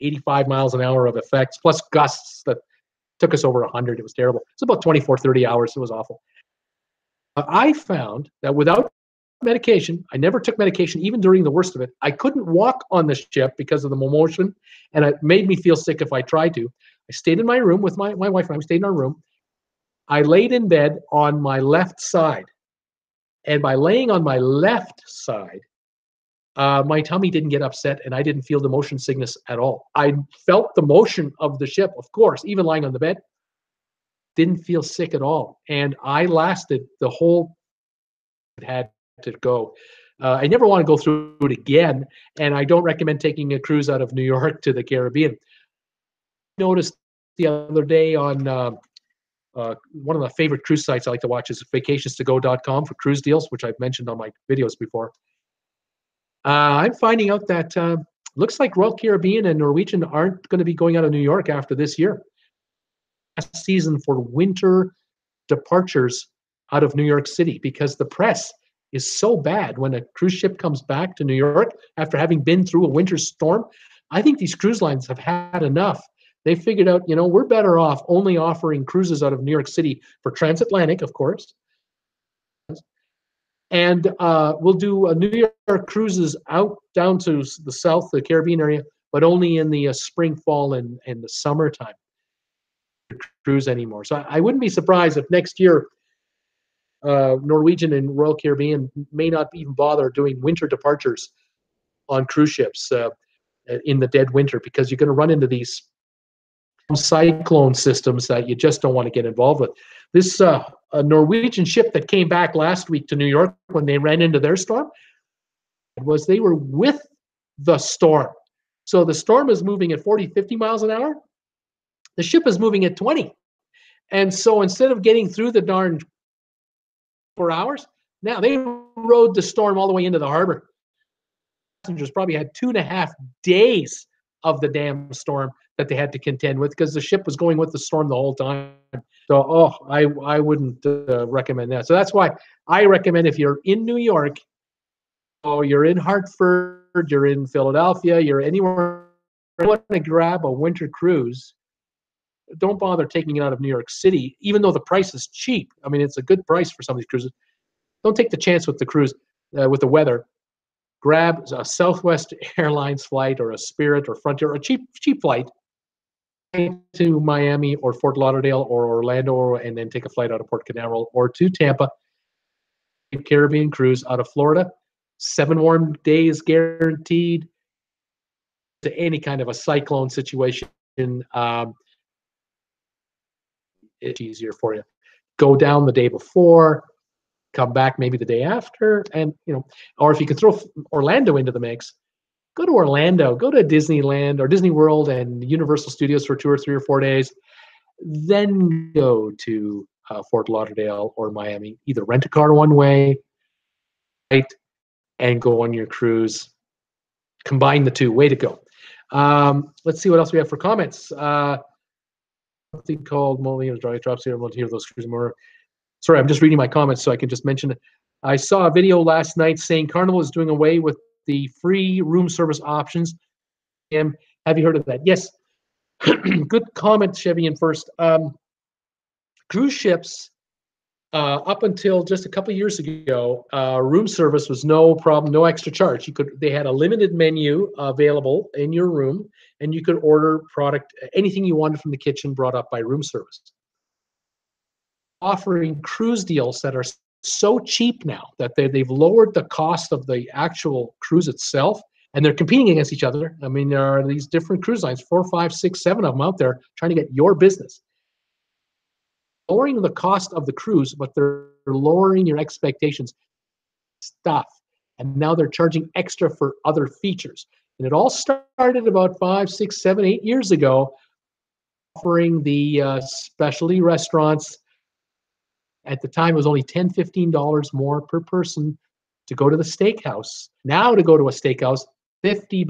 85 miles an hour of effects, plus gusts that took us over 100. It was terrible. It's about 24, 30 hours. It was awful. I found that without medication, I never took medication, even during the worst of it. I couldn't walk on the ship because of the motion, and it made me feel sick if I tried to. I stayed in my room with my wife and I. We stayed in our room. I laid in bed on my left side. And by laying on my left side, my tummy didn't get upset and I didn't feel the motion sickness at all. I felt the motion of the ship, of course, even lying on the bed. Didn't feel sick at all. And I lasted the whole, it had to go. I never want to go through it again. And I don't recommend taking a cruise out of New York to the Caribbean. I noticed the other day on one of the favorite cruise sites I like to watch is vacationstogo.com for cruise deals, which I've mentioned on my videos before. I'm finding out that looks like Royal Caribbean and Norwegian aren't going to be going out of New York after this year. Last season for winter departures out of New York City, because the press is so bad when a cruise ship comes back to New York after having been through a winter storm. I think these cruise lines have had enough. They figured out, we're better off only offering cruises out of New York City for transatlantic, of course. And we'll do New York cruises out down to the south, the Caribbean area, but only in the spring, fall, and the summertime. Cruise anymore. So I wouldn't be surprised if next year Norwegian and Royal Caribbean may not even bother doing winter departures on cruise ships in the dead winter, because you're going to run into these cyclone systems that you just don't want to get involved with. This a Norwegian ship that came back last week to New York when they ran into their storm was they were with the storm. So the storm is moving at 40, 50 miles an hour. The ship is moving at 20. And so instead of getting through the darn 4 hours, now they rode the storm all the way into the harbor. Passengers probably had 2.5 days of the damn storm that they had to contend with, because the ship was going with the storm the whole time. So, I wouldn't recommend that. So that's why I recommend, if you're in New York, or you're in Hartford, you're in Philadelphia, you're anywhere, you want to grab a winter cruise, don't bother taking it out of New York City, even though the price is cheap. I mean, it's a good price for some of these cruises. Don't take the chance with the cruise, with the weather. Grab a Southwest Airlines flight or a Spirit or Frontier, a cheap flight to Miami or Fort Lauderdale or Orlando, and then take a flight out of Port Canaveral or to Tampa. Caribbean cruise out of Florida. 7 warm days guaranteed. To any kind of a cyclone situation, it's easier for you. Go down the day before, come back maybe the day after, and or if you can throw Orlando into the mix, go to Orlando, go to Disneyland or Disney World and Universal Studios for 2 or 3 or 4 days, then go to Fort Lauderdale or Miami. Either rent a car one way, right, and go on your cruise. Combine the two. Way to go. Let's see what else we have for comments. Something called Molly dry drops here. I won't hear those cruise more. Sorry, I'm just reading my comments so I can just mention it. I saw a video last night saying Carnival is doing away with the free room service options. Have you heard of that? Yes. Good comment, Chevy. And first, cruise ships, up until just a couple of years ago, room service was no problem, no extra charge. They had a limited menu available in your room, and you could order product, anything you wanted from the kitchen, brought up by room service. Offering cruise deals that are so cheap now that they've lowered the cost of the actual cruise itself, and they're competing against each other. I mean, there are these different cruise lines, 4, 5, 6, 7 of them out there trying to get your business. Lowering the cost of the cruise, but they're lowering your expectations stuff. And now they're charging extra for other features. And it all started about 5, 6, 7, 8 years ago, offering the specialty restaurants. At the time, it was only $10, $15 more per person to go to the steakhouse. Now to go to a steakhouse, $50,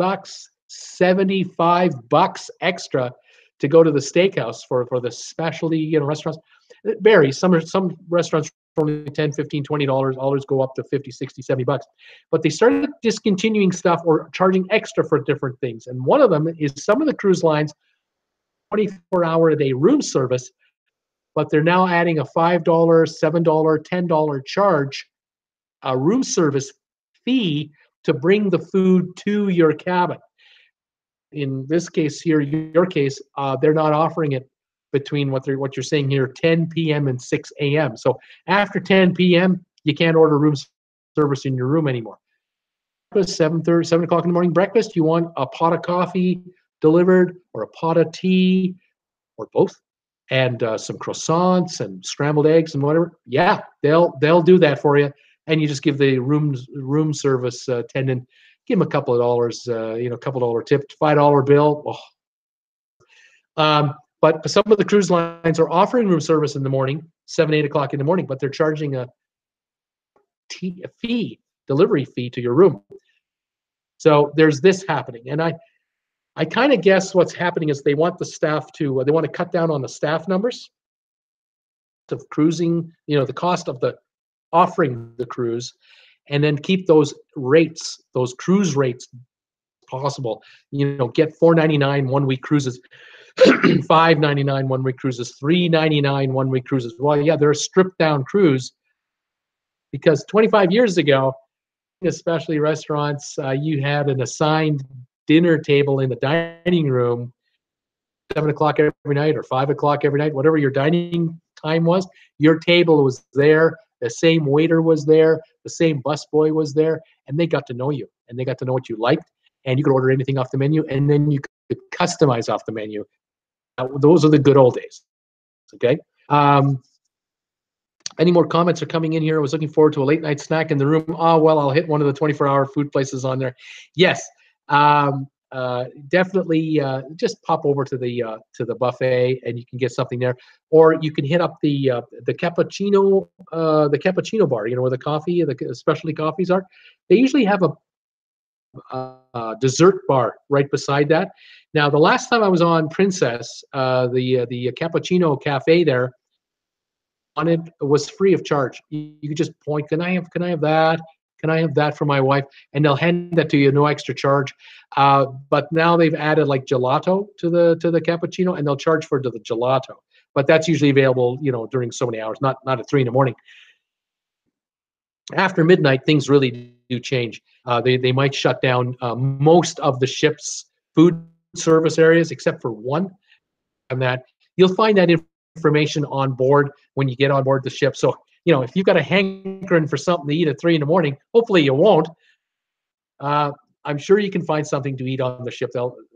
$75 extra to go to the steakhouse for the specialty restaurants. It varies. Some restaurants are only 10, 15, $20. Others go up to 50, 60, $70. But they started discontinuing stuff or charging extra for different things. And one of them is some of the cruise lines 24-hour a day room service, but they're now adding a $5, $7, $10 charge, a room service fee to bring the food to your cabin. In this case here, your case, they're not offering it between what you're saying here, 10 p.m. and 6 a.m. So after 10 p.m., you can't order room service in your room anymore. 7:30, 7 o'clock in the morning breakfast. You want a pot of coffee delivered, or a pot of tea, or both, and some croissants and scrambled eggs and whatever. Yeah, they'll do that for you, and you just give the room service attendant, give them a couple of dollars, a couple dollar tip, $5 bill. Oh. But some of the cruise lines are offering room service in the morning, 7, 8 o'clock in the morning, but they're charging a fee, delivery fee to your room. So there's this happening, and I kind of guess what's happening is they want the staff to they want to cut down on the staff numbers of cruising, the cost of the offering the cruise, and then keep those rates, those cruise rates possible. Get $4.99 1-week cruises, $5.99 1-week cruises, $3.99 1-week cruises. Well, yeah, they're a stripped down cruise, because 25 years ago, especially restaurants, you had an assigned dinner table in the dining room, 7 o'clock every night or 5 o'clock every night, whatever your dining time was. Your table was there. The same waiter was there. The same busboy was there, and they got to know you, and they got to know what you liked, and you could order anything off the menu, and then you could customize off the menu. Those are the good old days. Okay. Any more comments are coming in here? I was looking forward to a late night snack in the room. Oh, well, I'll hit one of the 24-hour food places on there. Yes, definitely. Just pop over to the buffet, and you can get something there, or you can hit up the cappuccino bar. Where the coffee, the specialty coffees are. They usually have a dessert bar right beside that. Now, the last time I was on Princess, the cappuccino cafe there, on it was free of charge. You could just point, can I have that? Can I have that for my wife? And they'll hand that to you, no extra charge. But now they've added like gelato to the cappuccino, and they'll charge for the gelato. But that's usually available, during so many hours, not at 3 a.m. After midnight, things really do change. They might shut down most of the ship's food service areas, except for one. And that you'll find that information on board when you get on board the ship. So, if you've got a hankering for something to eat at 3 a.m, hopefully you won't. I'm sure you can find something to eat on the ship.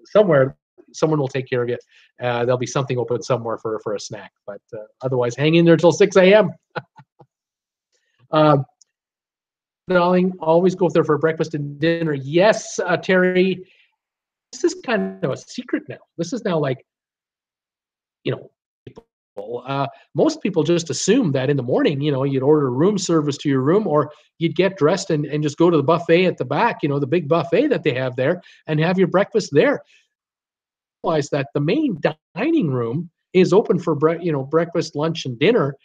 Someone will take care of you. There'll be something open somewhere for a snack. But otherwise, hang in there till 6 a.m. Darling, always go there for breakfast and dinner. Yes, Terry, this is kind of a secret now. This is now like, most people just assume that in the morning, you'd order room service to your room, or you'd get dressed and just go to the buffet at the back, the big buffet that they have there, and have your breakfast there. Realize that the main dining room is open for breakfast, lunch, and dinner,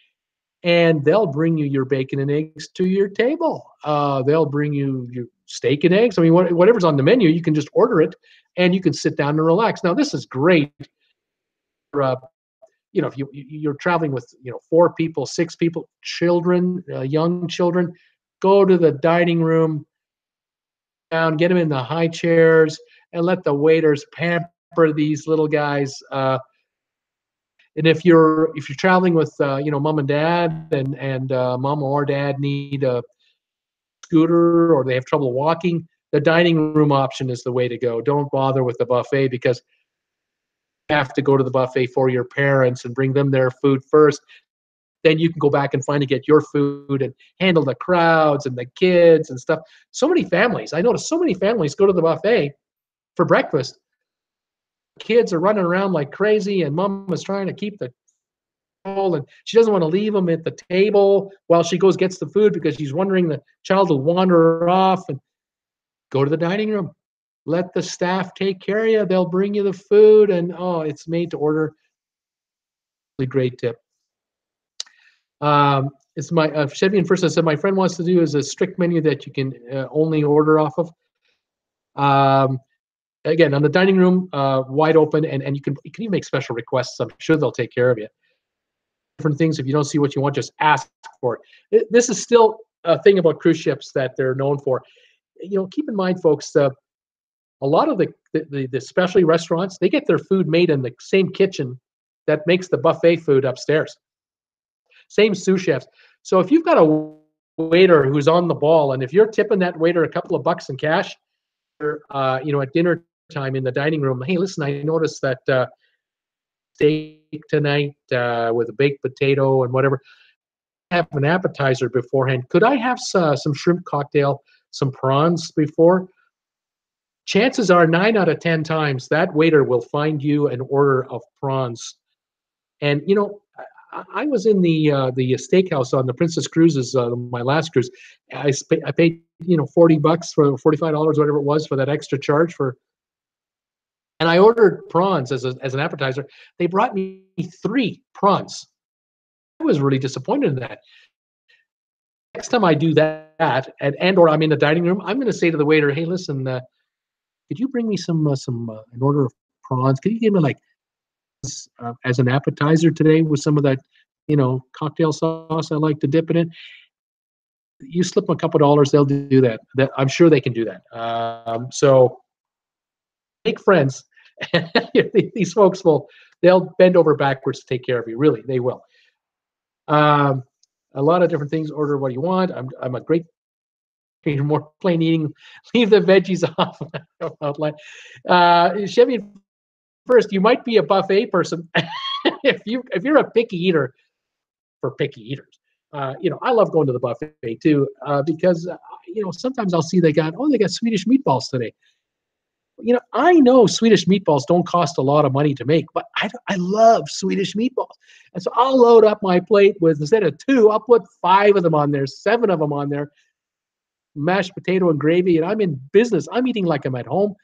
and they'll bring you your bacon and eggs to your table. They'll bring you your steak and eggs. I mean, whatever's on the menu, you can just order it, and you can sit down and relax. Now, this is great. If you're traveling with 4 people, 6 people, children, young children, go to the dining room, down, get them in the high chairs, and let the waiters pamper these little guys. And if you're traveling with mom and dad, and mom or dad need a scooter, or they have trouble walking, the dining room option is the way to go. Don't bother with the buffet, because have to go to the buffet for your parents and bring them their food first. Then you can go back and finally get your food and handle the crowds and the kids and stuff. So many families, I noticed so many families go to the buffet for breakfast. Kids are running around like crazy, and mom is trying to keep the control, and she doesn't want to leave them at the table while she gets the food, because she's wondering the child will wander off. And go to the dining room. Let the staff take care of you. They'll bring you the food, and it's made to order. Really great tip. It's my Chevy and First. I said my friend wants to do is a strict menu that you can only order off of. Um, Again, on the dining room, wide open, and you can even make special requests. I'm sure they'll take care of you. Different things. If you don't see what you want, just ask for it. This is still a thing about cruise ships that they're known for. Keep in mind, folks, a lot of the specialty restaurants, they get their food made in the same kitchen that makes the buffet food upstairs. Same sous chefs. So if you've got a waiter who's on the ball, and if you're tipping that waiter a couple of bucks in cash, at dinner time in the dining room, hey, listen, I noticed that steak tonight with a baked potato and whatever. Have an appetizer beforehand. Could I have some shrimp cocktail, some prawns before? Chances are 9 out of 10 times that waiter will find you an order of prawns. And I was in the steakhouse on the Princess Cruises, my last cruise. I paid $40 for $45, whatever it was, for that extra charge for. And I ordered prawns as an appetizer. They brought me 3 prawns. I was really disappointed in that. Next time I do that, or I'm in the dining room, I'm going to say to the waiter, "Hey, listen, could you bring me some an order of prawns? Could you give me like as an appetizer today with some of that, cocktail sauce I like to dip it in?" You slip them a couple dollars, they'll do that. I'm sure they can do that. So make friends. These folks they'll bend over backwards to take care of you. Really, they will. A lot of different things. Order what you want. I'm a great more plain eating. Leave the veggies off. Outline. Chevy, first, you might be a buffet person if you're a picky eater. For picky eaters, I love going to the buffet too because sometimes I'll see they got Swedish meatballs today. I know Swedish meatballs don't cost a lot of money to make, but I love Swedish meatballs. And so I'll load up my plate with, instead of 2, I'll put 5 of them on there, 7 of them on there, mashed potato and gravy, and I'm in business. I'm eating like I'm at home.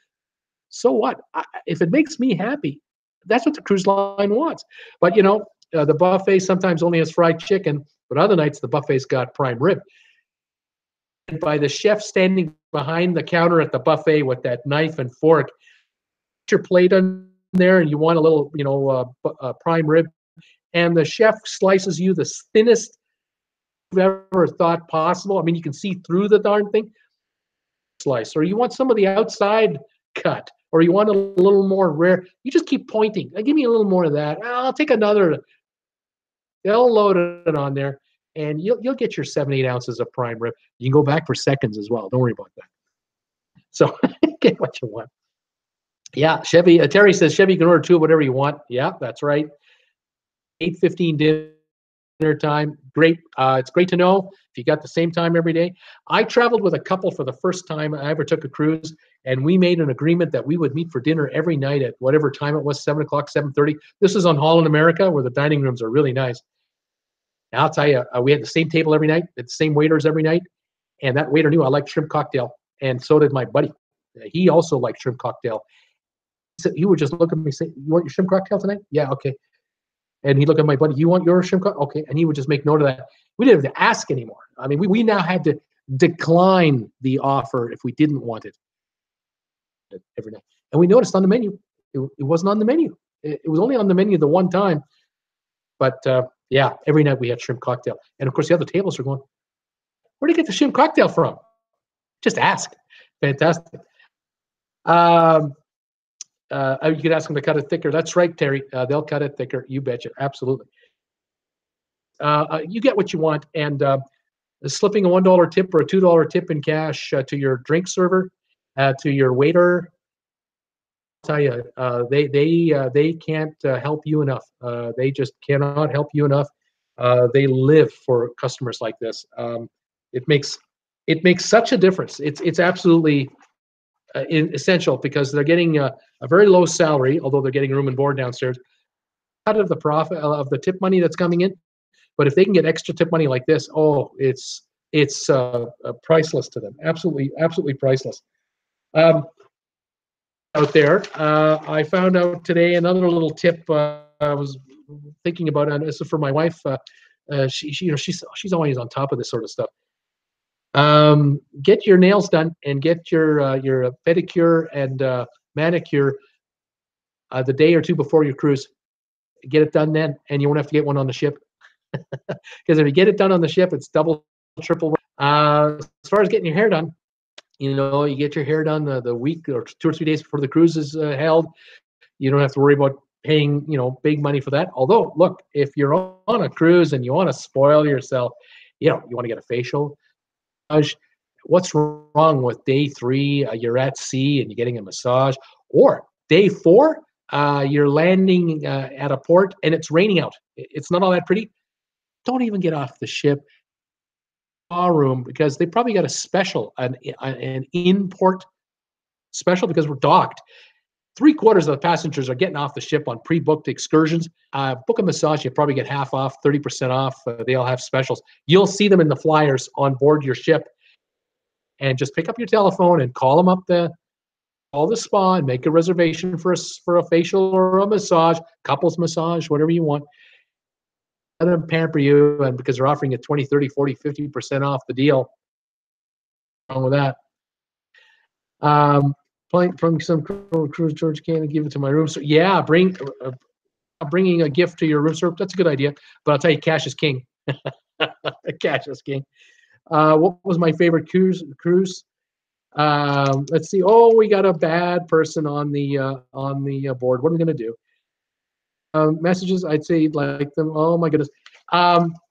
So what? If it makes me happy, that's what the cruise line wants. But, the buffet sometimes only has fried chicken, but other nights the buffet's got prime rib. And by the chef standing behind the counter at the buffet with that knife and fork, put your plate on there, and you want a little, prime rib, and the chef slices you the thinnest you've ever thought possible. I mean, you can see through the darn thing. Slice, or you want some of the outside cut, or you want a little more rare. You just keep pointing. Give me a little more of that. I'll take another. They'll load it on there, and you'll get your 7-8 ounces of prime rib. You can go back for seconds as well. Don't worry about that. So get what you want. Yeah, Chevy. Terry says Chevy, you can order 2 of whatever you want. Yeah, that's right. 8:15 dinner time. Great. It's great to know if you got the same time every day. I traveled with a couple for the first time I ever took a cruise, and we made an agreement that we would meet for dinner every night at whatever time it was, 7 o'clock, 7:30. This is on Holland America, where the dining rooms are really nice. And I'll tell you, we had the same table every night, the same waiters every night, and that waiter knew I liked shrimp cocktail, and so did my buddy. He also liked shrimp cocktail. So he would just look at me and say, "You want your shrimp cocktail tonight?" "Yeah, okay." And he'd look at my buddy, "You want your shrimp cocktail?" "Okay." And he would just make note of that. We didn't have to ask anymore. I mean, we now had to decline the offer if we didn't want it every night. And we noticed on the menu, it wasn't on the menu. It was only on the menu the one time. But yeah, every night we had shrimp cocktail. And of course, the other tables were going, "Where did you get the shrimp cocktail from?" Just ask. Fantastic. You could ask them to cut it thicker. That's right, Terry. They'll cut it thicker. You betcha. Absolutely. You get what you want. And slipping a $1 tip or a $2 tip in cash to your drink server, to your waiter, I'll tell you, they can't help you enough. They just cannot help you enough. They live for customers like this. It makes such a difference. It's absolutely essential because they're getting a very low salary, although they're getting room and board downstairs, out of the profit of the tip money that's coming in. But if they can get extra tip money like this, it's priceless to them. Absolutely priceless. Out there, I found out today another little tip I was thinking about, and this is for my wife. she's always on top of this sort of stuff. Get your nails done and get your pedicure and manicure the day or two before your cruise. Get it done then, and you won't have to get one on the ship. Because if you get it done on the ship, it's double, triple. As far as getting your hair done, you get your hair done the week or 2 or 3 days before the cruise is held. You don't have to worry about paying, big money for that. Although, look, if you're on a cruise and you want to spoil yourself, you want to get a facial. What's wrong with day 3? You're at sea and you're getting a massage, or day 4, you're landing at a port and it's raining out. It's not all that pretty. Don't even get off the ship room, because they probably got a special, an in-port special, because we're docked. 3/4 of the passengers are getting off the ship on pre-booked excursions. Book a massage, you probably get half off, 30% off. They all have specials. You'll see them in the flyers on board your ship. And just pick up your telephone and call them up call the spa and make a reservation for a facial or a massage, couples massage, whatever you want. Let them pamper you, and because they're offering you 20, 30, 40, 50% off the deal. Wrong with that. From some cruise George can give it to my room. So yeah, bringing a gift to your room service, that's a good idea. But I'll tell you, cash is king. Cash is king. What was my favorite cruise? Let's see. Oh, we got a bad person on the board. What are we gonna do? Messages. I'd say you'd like them. Oh my goodness. Holland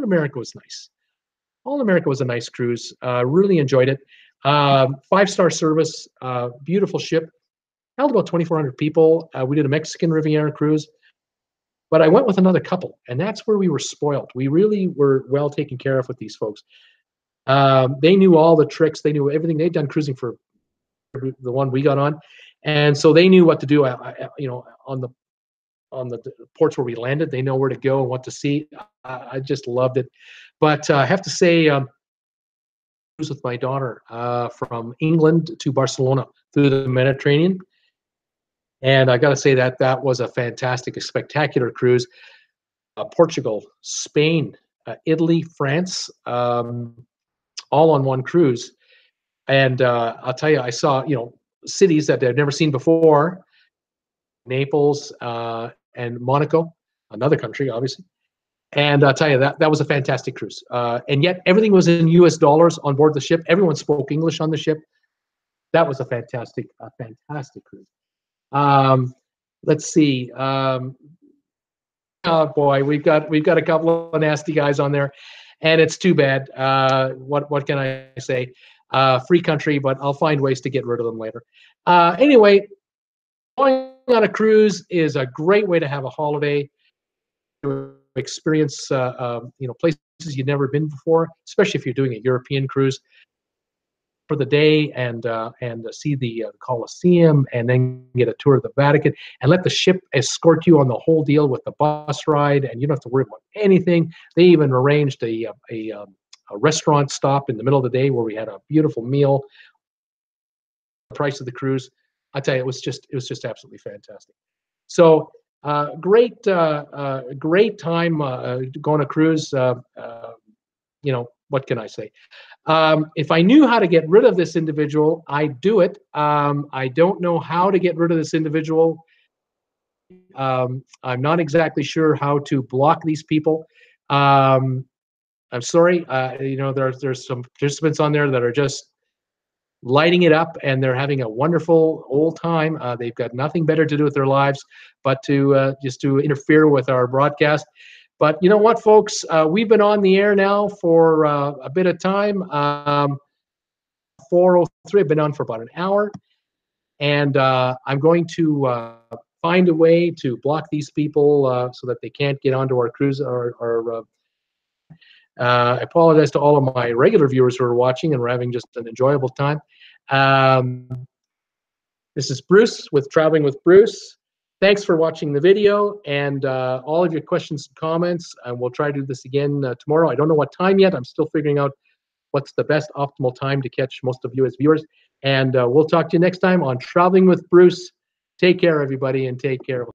America was nice. Holland America was a nice cruise. Really enjoyed it. 5-star service. Beautiful ship. Held about 2,400 people. We did a Mexican Riviera cruise. But I went with another couple, and that's where we were spoiled. We really were well taken care of with these folks. They knew all the tricks. They knew everything. They'd done cruising for the one we got on, and so they knew what to do. On the ports where we landed, they know where to go and what to see. I just loved it. But I have to say, cruise with my daughter from England to Barcelona through the Mediterranean. And I got to say that was a fantastic, a spectacular cruise. Portugal, Spain, Italy, France, all on one cruise. And I'll tell you, I saw cities that I've never seen before: Naples and Monaco, another country, obviously. And I'll tell you, that was a fantastic cruise. And yet everything was in US dollars on board the ship. Everyone spoke English on the ship. That was a fantastic cruise. Let's see. Oh boy, we've got a couple of nasty guys on there, and it's too bad. What can I say? Free country, but I'll find ways to get rid of them later. Anyway, going on a cruise is a great way to have a holiday, to experience places you've never been before, especially if you're doing a European cruise for the day, and see the Colosseum, and then get a tour of the Vatican, and let the ship escort you on the whole deal with the bus ride, and you don't have to worry about anything. They even arranged a restaurant stop in the middle of the day where we had a beautiful meal. The price of the cruise, I tell you, it was just absolutely fantastic. So great time going to cruise. What can I say? If I knew how to get rid of this individual, I'd do it. I don't know how to get rid of this individual. I'm not exactly sure how to block these people. I'm sorry. There's some participants on there that are just lighting it up, and they're having a wonderful old time. They've got nothing better to do with their lives but to just to interfere with our broadcast. But you know what, folks? We've been on the air now for a bit of time. 4:03. I've been on for about an hour, and I'm going to find a way to block these people so that they can't get onto our cruise. I apologize to all of my regular viewers who are watching and we're having just an enjoyable time. This is Bruce with Traveling with Bruce. Thanks for watching the video, and all of your questions and comments. And we'll try to do this again tomorrow. I don't know what time yet. I'm still figuring out what's the best optimal time to catch most of you as viewers. And we'll talk to you next time on Traveling with Bruce. Take care, everybody, and take care.